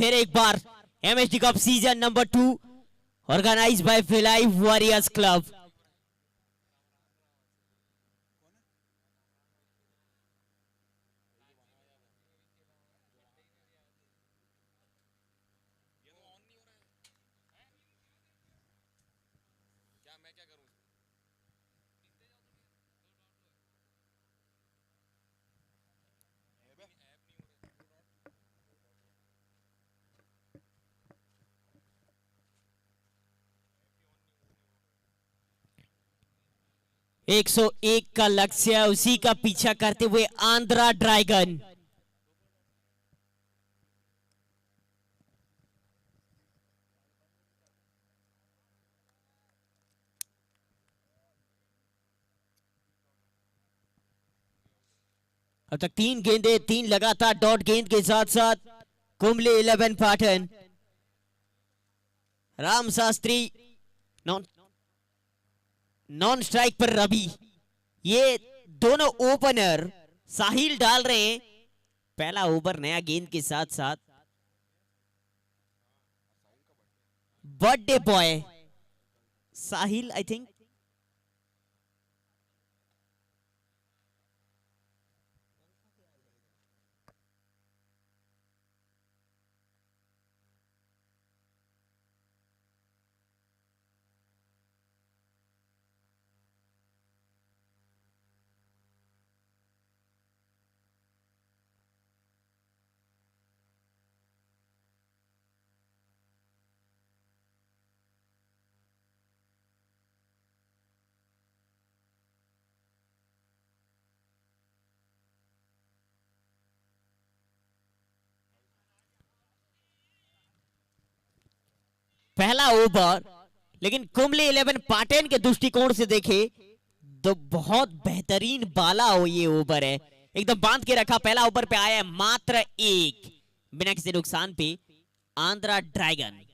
फिर एक बार MHD cup season number 2 organised by Bhilai warriors club. एक 101 का लक्ष्य, उसी का पीछा करते हुए आंध्रा ड्रैगन। अब तक 3 गेंदे, 3 लगातार डॉट गेंद के साथ साथ कुंबले 11 पाटन, राम शास्त्री नॉन स्ट्राइक पर रवि। ये दोनों ओपनर साहिल डाल रहे हैं पहला ओवर नया गेंद के साथ साथ। Birthday boy Sahil I think. पहला ओवर, लेकिन कुंबले 11 पाटन के दृष्टिकोण से देखे तो बहुत बेहतरीन बाला हो ये ओवर है, एकदम बांध के रखा। पहला ओवर पे आया है मात्र 1 बिना किसी नुकसान पे आंध्रा ड्रैगन।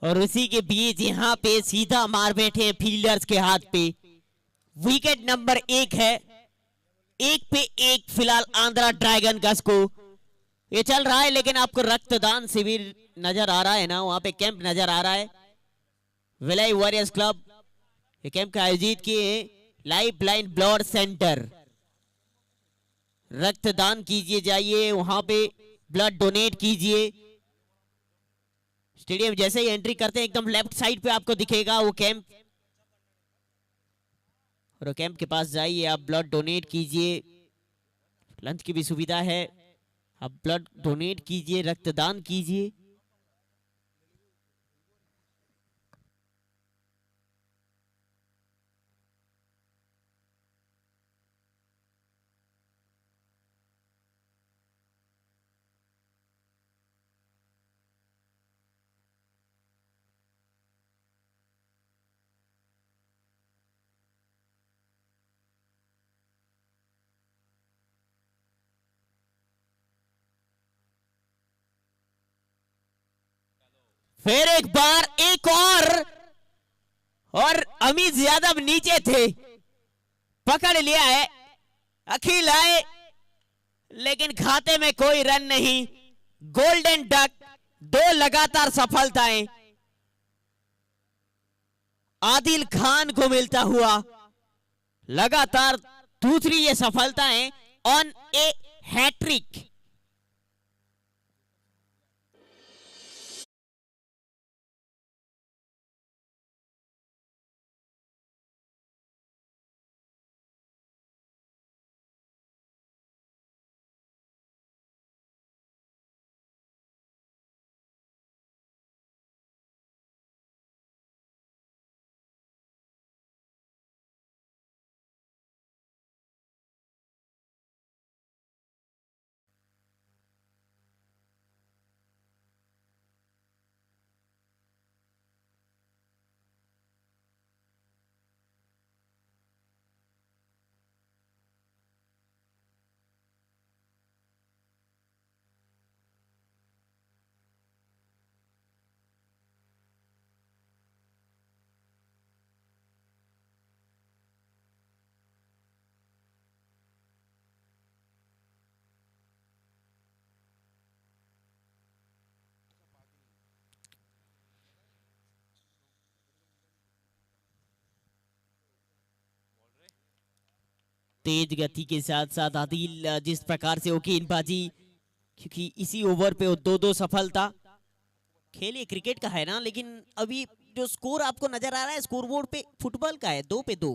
और उसी के बीच यहाँ पे सीधा मार बैठे हैं फील्डर्स के हाथ पे। विकेट नंबर 1 है, 1 पे 1 फिलहाल आंध्रा ड्रैगन का स्कोर ये चल रहा है। लेकिन आपको रक्तदान शिविर नजर आ रहा है ना, वहां पे कैंप नजर आ रहा है। भिलाई वॉरियर्स क्लब ये कैंप का आयोजित किए लाइफ लाइन ब्लड सेंटर। रक्तदान कीजिए, जाइए वहां पे ब्लड डोनेट कीजिए। स्टेडियम जैसे ही एंट्री करते हैं एकदम लेफ्ट साइड पे आपको दिखेगा वो कैंप, और वो कैंप के पास जाइए, आप ब्लड डोनेट कीजिए। लंच की भी सुविधा है, आप ब्लड डोनेट कीजिए, रक्तदान कीजिए। फिर एक बार एक और अमित यादव नीचे थे, पकड़ लिया है अखिल आए लेकिन खाते में कोई रन नहीं। गोल्डन डक, 2 लगातार सफलताएं आदिल खान को मिलता हुआ, लगातार दूसरी ये सफलताएं ऑन ए हैट्रिक। तेज गति के साथ साथ आदिल जिस प्रकार से वो गेंदबाजी, क्योंकि इसी ओवर पे 2-2 सफलता। खेल ये क्रिकेट का है ना, लेकिन अभी जो स्कोर आपको नजर आ रहा है स्कोर बोर्ड पे फुटबॉल का है, 2 पे 2।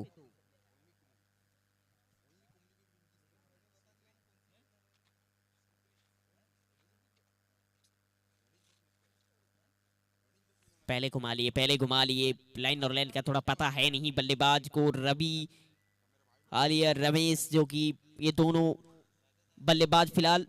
पहले घुमा लिए लाइन और लाइन का थोड़ा पता है नहीं बल्लेबाज को। रवि, आलियर, रमेश, जो कि ये दोनों बल्लेबाज फिलहाल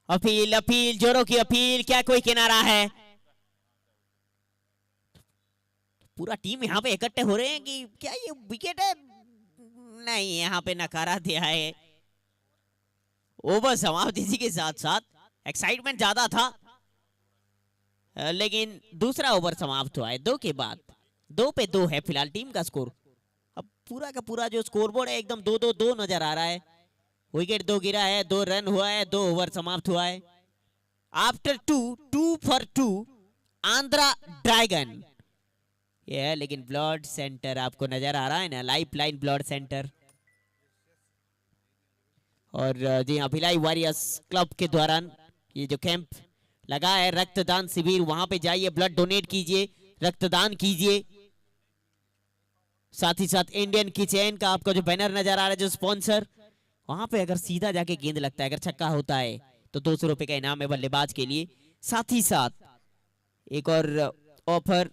अपील अपील जोरों की अपील। क्या कोई किनारा है? पूरा टीम यहाँ पे इकट्ठे हो रहे हैं कि क्या ये विकेट है? नहीं, यहाँ पे नकारा दिया है। ओवर समाप्त इसी के साथ साथ एक्साइटमेंट ज्यादा था, लेकिन दूसरा ओवर समाप्त हुआ है 2 के बाद। 2 पे 2 है फिलहाल टीम का स्कोर। अब पूरा का पूरा जो स्कोर बोर्ड है एकदम 2-2-2 नजर आ रहा है। विकेट 2 गिरा है, 2 रन हुआ है, 2 ओवर समाप्त हुआ है। After 2 for 2 Andhra dragon. ये लेकिन ब्लड सेंटर आपको नजर आ रहा है ना, लाइफ लाइन ब्लड सेंटर। और जी हाँ, भिलाई वॉरियर्स क्लब के दौरान ये जो कैंप लगा है, रक्तदान शिविर, वहां पे जाइए, ब्लड डोनेट कीजिए, रक्तदान कीजिए। साथ ही साथ इंडियन किचन का आपको जो बैनर नजर आ रहा है, जो स्पॉन्सर, वहां पे अगर सीधा जाके गेंद लगता है, अगर छक्का होता है तो 200 रुपए का इनाम है बल्लेबाज के लिए। साथ ही साथ एक और ऑफर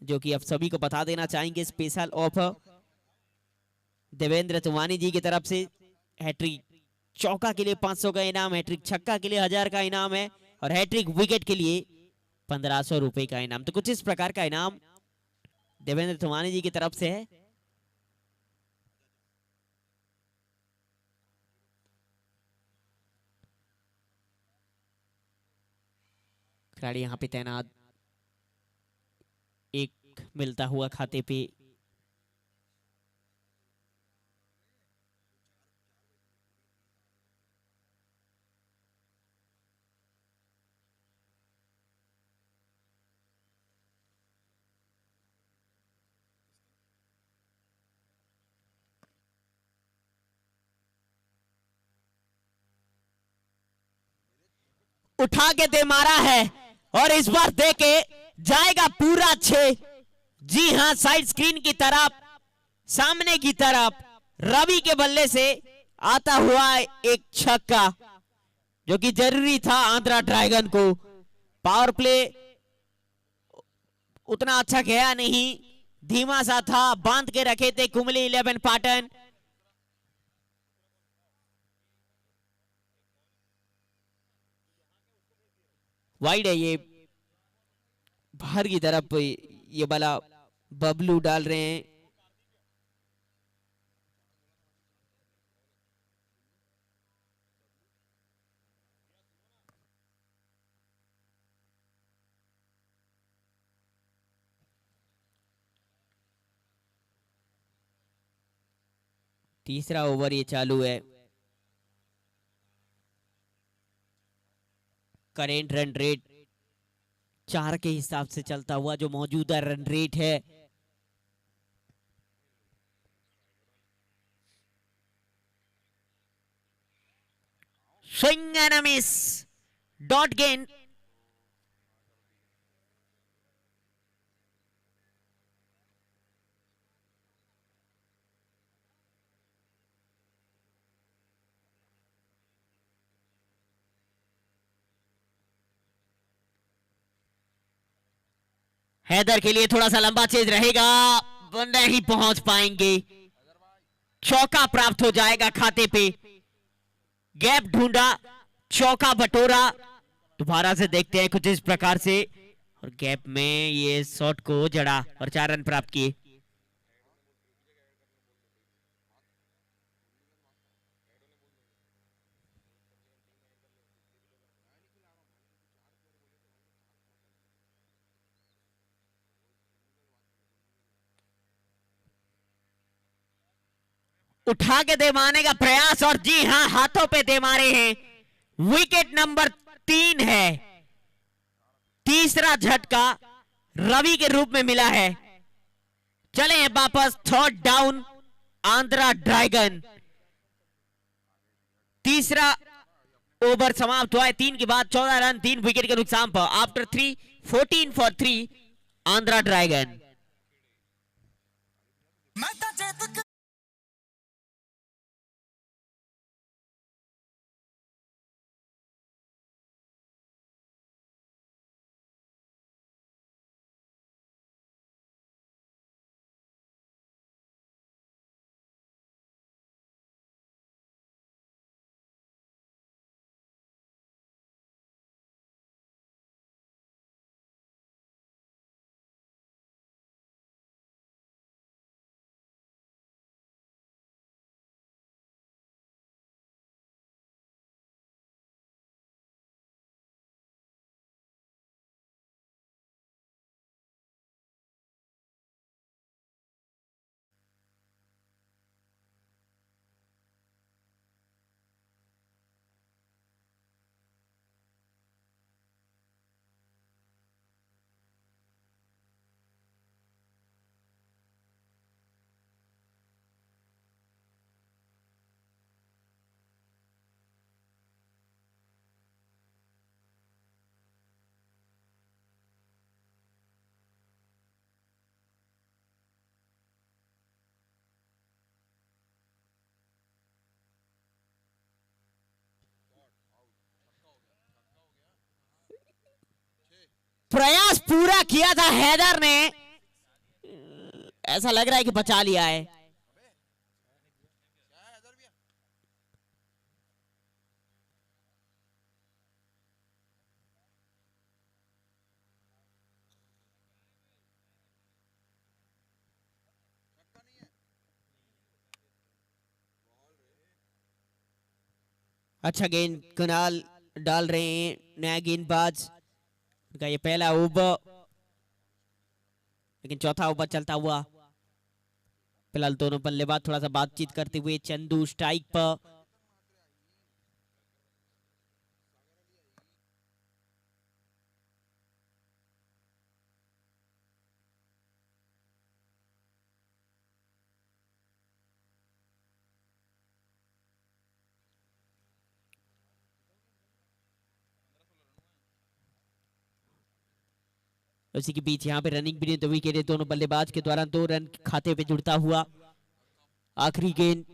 जो कि आप सभी को बता देना चाहेंगे, स्पेशल ऑफर देवेंद्र तुवानी जी की तरफ से। हैट्रिक चौका के लिए 500 का इनाम, हैट्रिक छक्का के लिए 1000 का इनाम है, और हैट्रिक विकेट के लिए 1500 रुपए का इनाम। तो कुछ इस प्रकार का इनाम देवेंद्र तुवानी जी की तरफ से है। खिलाड़ी यहाँ पे तैनात, एक मिलता हुआ खाते पे उठा के दे मारा है, और इस बार दे के जाएगा पूरा 6। जी हां, साइड स्क्रीन की तरफ, सामने की तरफ रवि के बल्ले से आता हुआ एक छक्का, जो कि जरूरी था आंध्रा ड्रैगन को। पावर प्ले उतना अच्छा गया नहीं, धीमा सा था, बांध के रखे थे कुंबली 11 पाटन। वाइड है ये, बाहर की तरफ ये वाला बबलू डाल रहे हैं। तीसरा ओवर ये चालू है। करेंट रन रेट 4 के हिसाब से चलता हुआ जो मौजूदा रन रेट है। Swing and a miss, dot gain. Haider के लिए थोड़ा सा लंबा चेज रहेगा, नहीं पहुंच पाएंगे। चौका प्राप्त हो जाएगा खाते पे। गैप ढूंढा, चौका बटोरा। दोबारा से देखते हैं कुछ इस प्रकार से, और गैप में ये शॉट को जड़ा और 4 रन प्राप्त किए। उठा के दे मारने का प्रयास, और जी हां, हाथों पे दे मारे हैं। विकेट नंबर 3 है। तीसरा झटका रवि के रूप में मिला है। चले हैं वापस, थर्ड डाउन आंध्रा ड्रैगन। तीसरा ओवर समाप्त हुआ है। 3 के बाद 14 रन 3 विकेट के नुकसान पर। After 3, 14 for 3 Andhra dragon. प्रयास पूरा किया था हैदर ने, ऐसा लग रहा है कि बचा लिया है। अच्छा गेंद कुणाल डाल रहे हैं, नया गेंदबाज का ये पहला ओवर, लेकिन चौथा ओवर चलता हुआ। फिलहाल दोनों बल्लेबाज थोड़ा सा बातचीत करते हुए। चंदू स्ट्राइक पर। उसी के बीच यहाँ पे रनिंग भी नहीं, 2 विकेट दोनों बल्लेबाज के द्वारा 2 रन खाते पे जुड़ता हुआ। आखिरी गेंद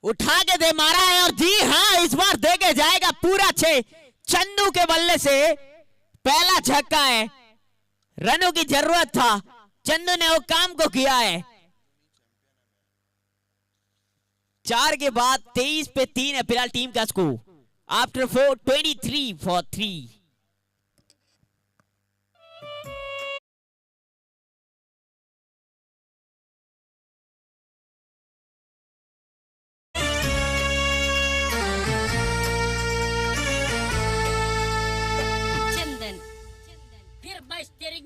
उठा के दे मारा है, और जी हाँ, इस बार देके जाएगा पूरा 6। चंदू के बल्ले से पहला छक्का है। रनों की जरूरत था, चंदू ने वो काम को किया है। 4 के बाद 23 पे 3 है फिलहाल टीम का स्कोर। After 4, 23 for 3।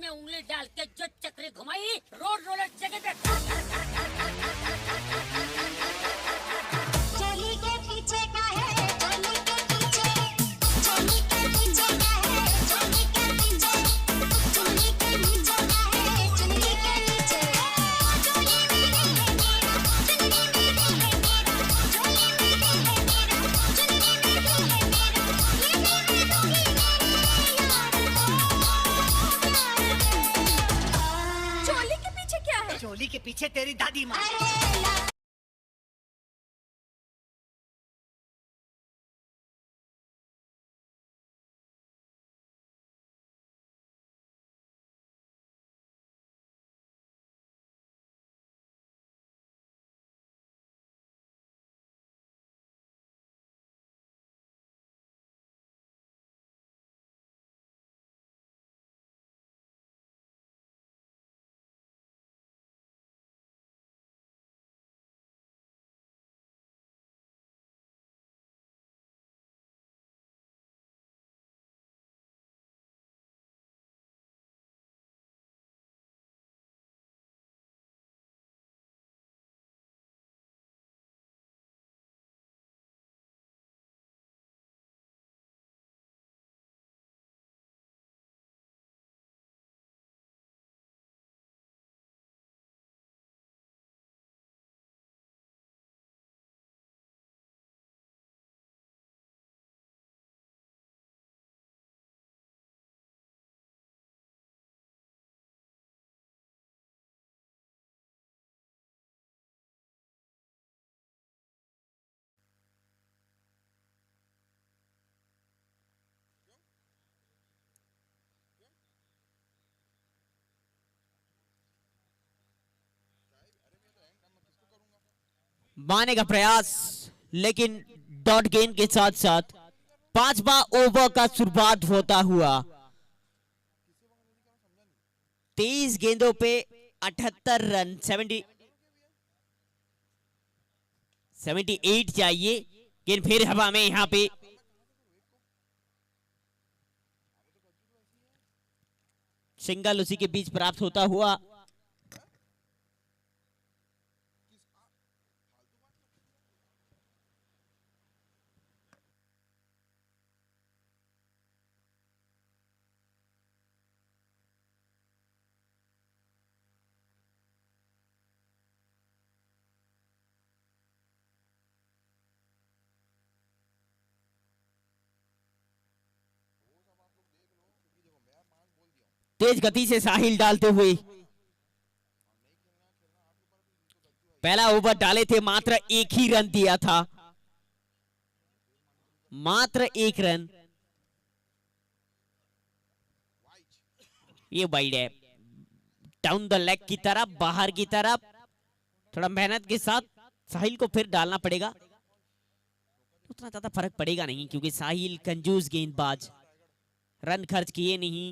में उंगली डाल के जो चक्री घुमाई, रोड रोलर जगह पे चोली के पीछे का है, चोली के पीछे, चोली के पीछे का है, चोली के पीछे, चोली के नीचे का है, चोली के नीचे, चोली मेरी है मेरा, चोली मेरी है मेरा, चोली मेरी है मेरा, चोली मेरी है मेरा, ये मैं दूंगी मेरे यार। चोली के पीछे क्या है? चोली के पीछे तेरी दादी माँ। अरे ला मारने का प्रयास, लेकिन डॉट गेंद के साथ साथ 5वां ओवर का शुरुआत होता हुआ 23 गेंदों पे 78 रन 78 चाहिए। गेंद फिर हवा में, यहां पे सिंगल उसी के बीच प्राप्त होता हुआ। तेज गति से साहिल डालते हुए पहला ओवर डाले थे, मात्र एक ही रन दिया था, मात्र एक रन। ये वाइड है, डाउन द लेग की तरफ, बाहर की तरफ। थोड़ा मेहनत के साथ साहिल को फिर डालना पड़ेगा, उतना ज्यादा फर्क पड़ेगा नहीं, क्योंकि साहिल कंजूस गेंदबाज, रन खर्च किए नहीं।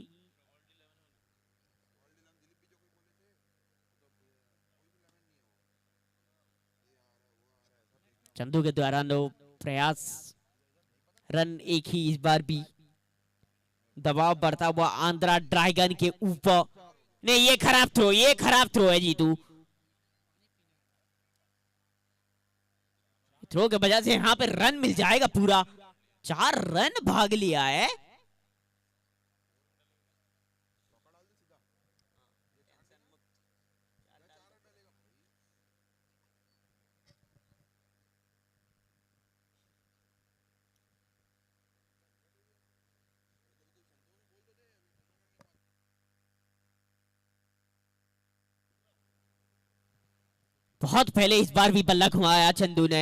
चंदू के द्वारा नो प्रयास, रन एक ही इस बार भी। दबाव बढ़ता हुआ आंध्रा ड्रैगन के ऊपर। नहीं, ये खराब थ्रो, ये खराब थ्रो है जीतू। थ्रो के वजह से यहां पे रन मिल जाएगा पूरा, 4 रन भाग लिया है। बहुत पहले इस बार भी बल्ला घुमाया चंदू ने।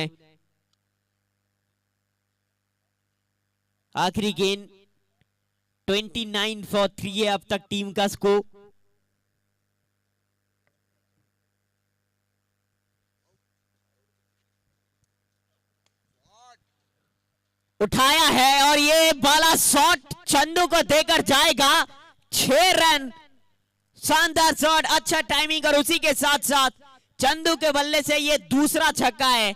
आखिरी गेंद 29 फॉर 3 है अब तक टीम का स्कोर। उठाया है और ये बाला शॉट चंदू को देकर जाएगा 6 रन। शानदार शॉट, अच्छा टाइमिंग, और उसी के साथ साथ चंदू के बल्ले से ये दूसरा छक्का है।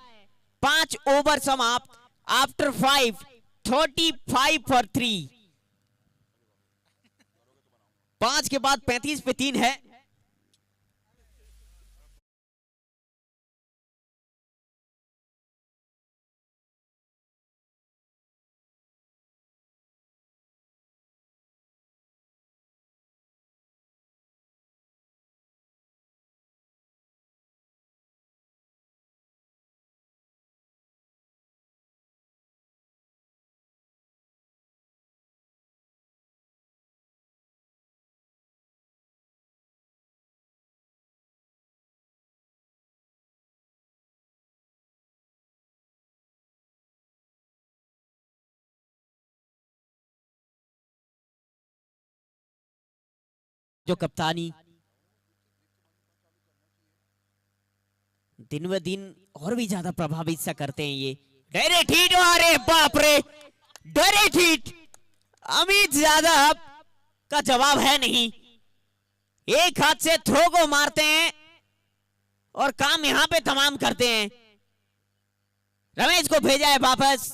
5 ओवर समाप्त, आफ्टर 5, 35 फॉर 3। 5 के बाद 35 पे 3 है। जो कप्तानी दिन ब दिन और भी ज्यादा प्रभावित सा करते हैं ये। डायरेक्ट हिट, अरे बाप रे, डायरेक्ट हिट। अमित यादव का जवाब है नहीं, एक हाथ से थ्रो को मारते हैं और काम यहां पे तमाम करते हैं। रमेश को भेजा है वापस।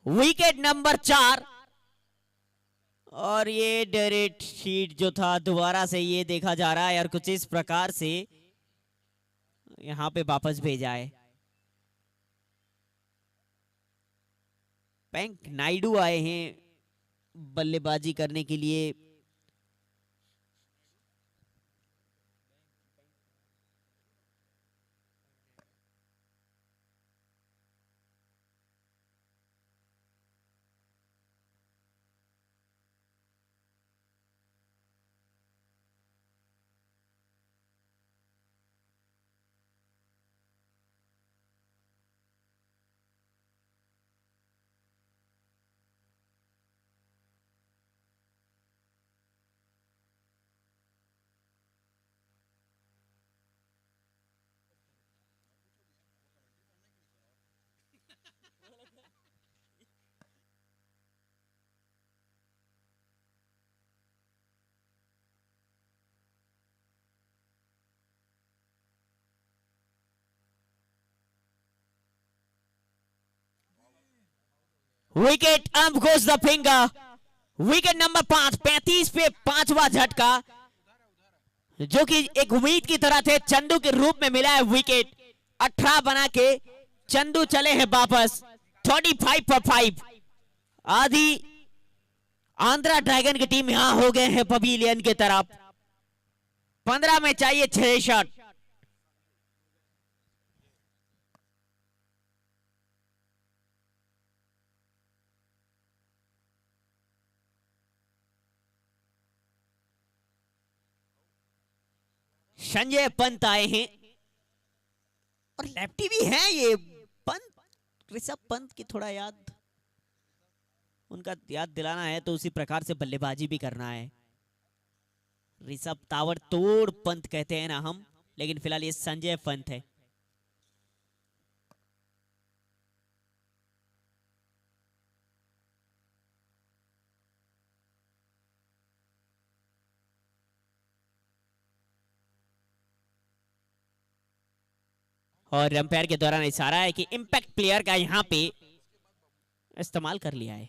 विकेट नंबर 4 और ये डायरेक्ट शीट जो था दोबारा से ये देखा जा रहा है और कुछ इस प्रकार से यहां पे वापस भेजा है। वेंक नायडू आए हैं बल्लेबाजी करने के लिए। Wicket up goes the finger. Wicket number 5, 35 पे 5वां झटका जो कि एक उम्मीद की तरह थे। चंदू के रूप में मिला है विकेट। 18 बना के चंदू चले हैं वापस। 35 पर 5 आधी आंध्रा ड्रैगन की टीम यहां हो गए हैं पवेलियन की तरफ। 15 में चाहिए 6 शॉट। संजय पंत आए हैं और लेफ्टी भी हैं ये पंत। ऋषभ पंत की थोड़ा याद उनका याद दिलाना है तो उसी प्रकार से बल्लेबाजी भी करना है। ऋषभ ताबड़तोड़ पंत कहते हैं ना हम, लेकिन फिलहाल ये संजय पंत है। और अंपायर के दौरान इशारा है कि इंपैक्ट प्लेयर का यहां पे इस्तेमाल कर लिया है।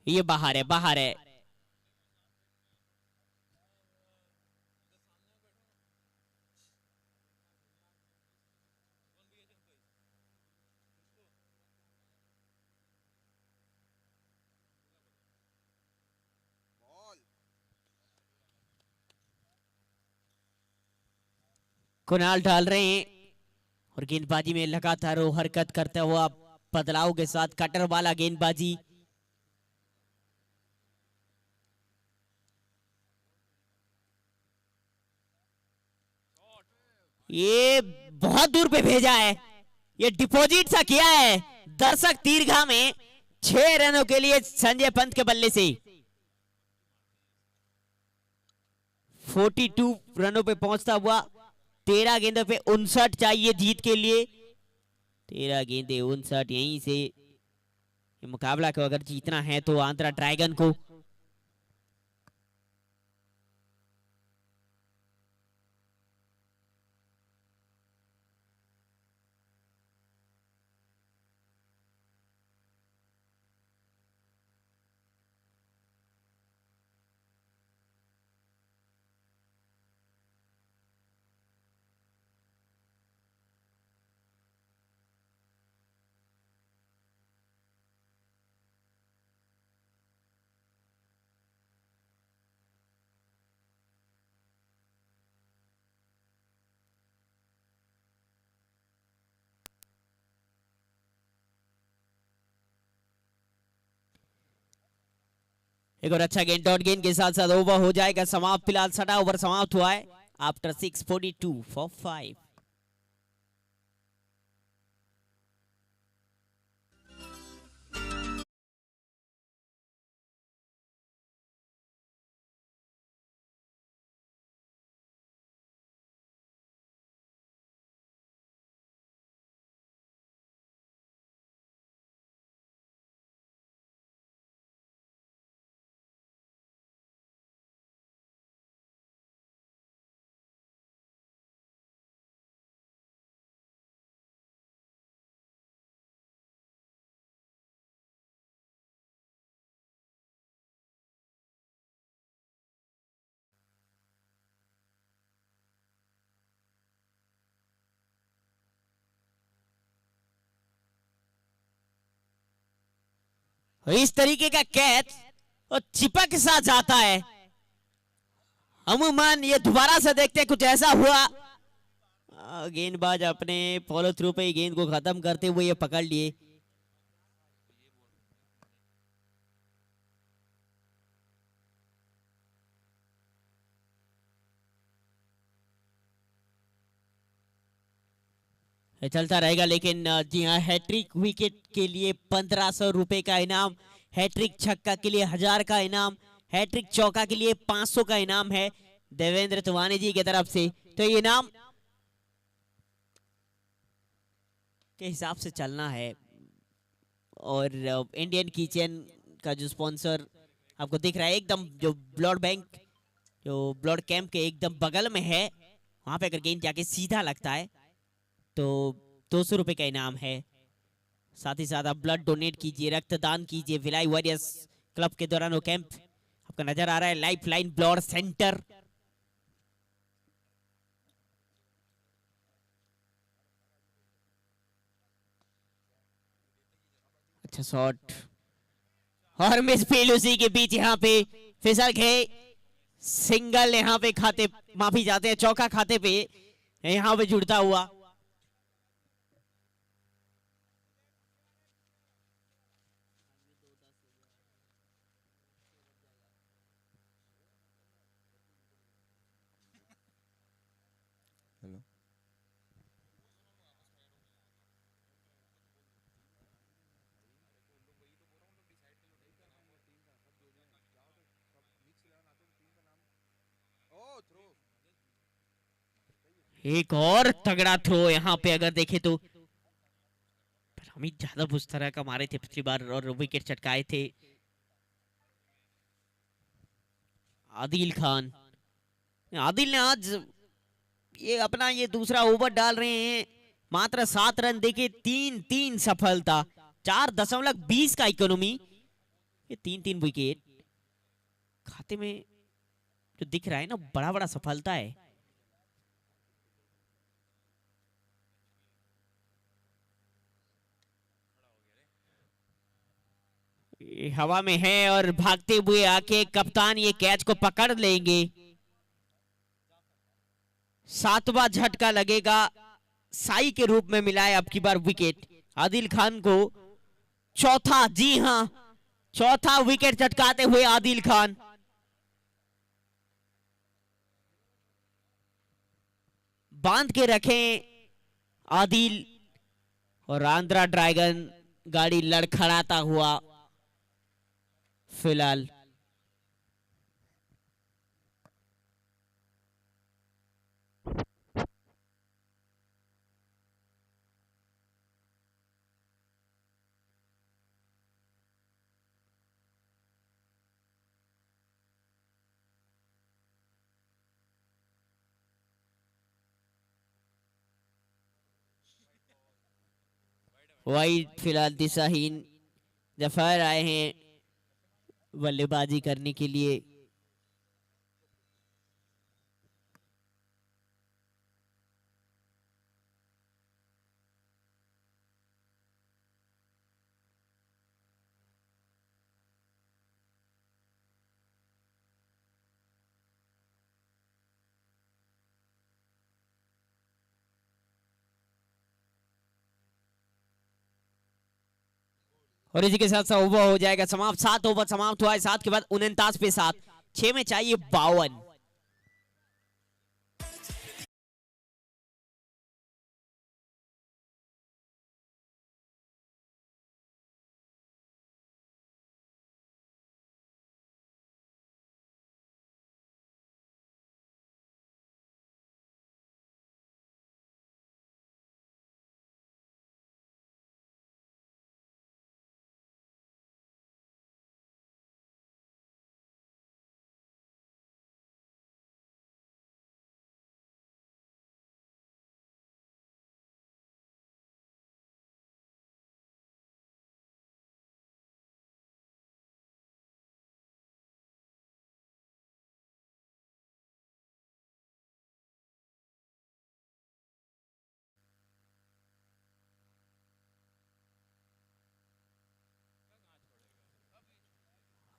ये बाहर है, बाहर है। कुणाल डाल रहे हैं और गेंदबाजी में लगातार वो हरकत करता हुआ बदलाव के साथ कटर वाला गेंदबाजी। ये बहुत दूर पे भेजा है, ये डिपॉजिट सा किया है दर्शक दीर्घा में। 6 रनों के लिए संजय पंत के बल्ले से 42 रनों पे पहुंचता हुआ। 13 गेंदों पे 59 चाहिए जीत के लिए। 13 गेंदे 59, यहीं से ये मुकाबला को अगर जीतना है तो आंध्रा ड्रैगन को। एक और अच्छा गेंद, डॉट गेंद के साथ साथ ओवर हो जाएगा समाप्त। फिलहाल सटा ओवर समाप्त हुआ है आफ्टर 6:42 for 5। इस तरीके का कैच और चिपक सा जाता है। अमूमन ये दोबारा से देखते हैं कुछ ऐसा हुआ। गेंदबाज अपने फॉलो थ्रू पे गेंद को खत्म करते हुए ये पकड़ लिए। चलता रहेगा लेकिन जी हाँ, हैट्रिक विकेट के लिए 1500 रुपए का इनाम, हैट्रिक छक्का के लिए 1000 का इनाम, हैट्रिक चौका के लिए 500 का इनाम है देवेंद्र तिवारी जी की तरफ से। तो ये इनाम के हिसाब से चलना है। और इंडियन किचन का जो स्पॉन्सर आपको दिख रहा है एकदम, जो ब्लड बैंक, जो ब्लड कैंप के एकदम बगल में है, वहां पे अगर गेंद जाके सीधा लगता है तो 200 रुपए का इनाम है। साथ ही साथ आप ब्लड डोनेट कीजिए, रक्तदान कीजिए। भिलाई वॉरियर्स क्लब के दौरान वो कैंप आपका नजर आ रहा है, लाइफ लाइन ब्लड सेंटर। अच्छा शॉट और मिस फील्ड उसी के बीच यहाँ पे फिसल गए। सिंगल यहाँ पे खाते, माफी जाते हैं, चौका खाते पे यहाँ पे जुड़ता हुआ। हेलो, एक और तगड़ा थ्रो यहाँ पे अगर देखे तो, पर हमीद ज्यादा उस तरह का मारे थे पिछली बार और विकेट चटकाए थे। आदिल खान, आदिल ने आज ये अपना ये दूसरा ओवर डाल रहे हैं। मात्र 7 रन देके 3-3 सफलता, 4.20 का इकोनॉमी, ये 3-3 विकेट खाते में जो दिख रहा है ना, बड़ा बड़ा सफलता है। ये हवा में है और भागते हुए आके कप्तान ये कैच को पकड़ लेंगे। 7वां झटका लगेगा, साई के रूप में मिला है अब की बार विकेट आदिल खान को। चौथा, जी हां, चौथा विकेट चटकाते हुए आदिल खान। बांध के रखें आदिल, और आंध्रा ड्रैगन गाड़ी लड़खड़ाता हुआ फिलहाल। वाइड फिलहाल दिशाहीन जफर आए हैं बल्लेबाजी करने के लिए। और इसी के साथ साथ ओवर हो जाएगा समाप्त। 7 ओवर समाप्त हुआ है। 7 के बाद 49 पे 7, 6 में चाहिए 52।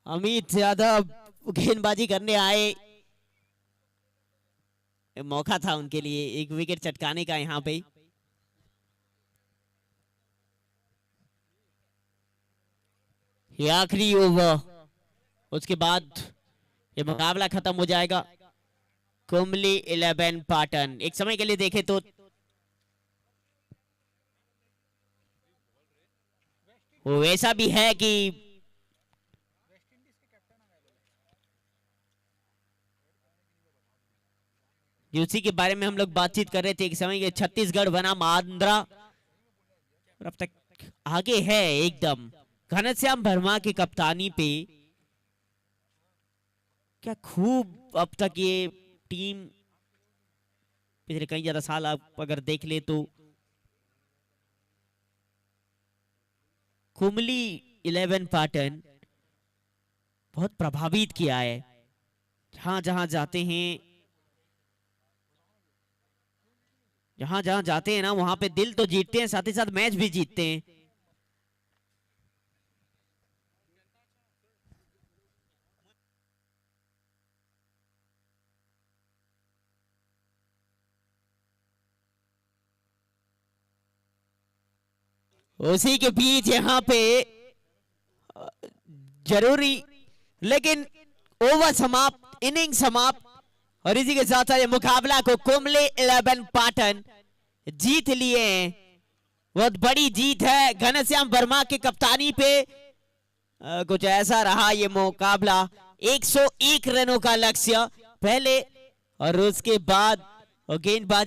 अमित यादव गेंदबाजी करने आए, मौका था उनके लिए एक विकेट चटकाने का यहाँ पे। ये आखिरी ओवर, उसके बाद ये मुकाबला खत्म हो जाएगा। कुंबली 11 पाटन। एक समय के लिए देखे तो वो ऐसा भी है कि उसी के बारे में हम लोग बातचीत कर रहे थे। एक समय ये छत्तीसगढ़ बनाम आंध्रा, और अब तक आगे है एकदम घनश्याम वर्मा की कप्तानी पे। क्या खूब अब तक ये टीम पिछले कई ज्यादा साल आप अगर देख ले तो कुंबली 11 पाटन बहुत प्रभावित किया है। जहां जहां जाते हैं, जहां जहां जाते हैं ना, वहां पे दिल तो जीतते हैं, साथ ही साथ मैच भी जीतते हैं। उसी के बीच यहाँ पे जरूरी, लेकिन ओवर समाप्त, इनिंग समाप्त, और इसी के साथ ये मुकाबला को कुंबली 11 पाटन जीत लिए हैं। बहुत बड़ी जीत है घनश्याम वर्मा की कप्तानी पे। कुछ ऐसा रहा ये मुकाबला। 101 रनों का लक्ष्य पहले, और उसके बाद गेंदबाजी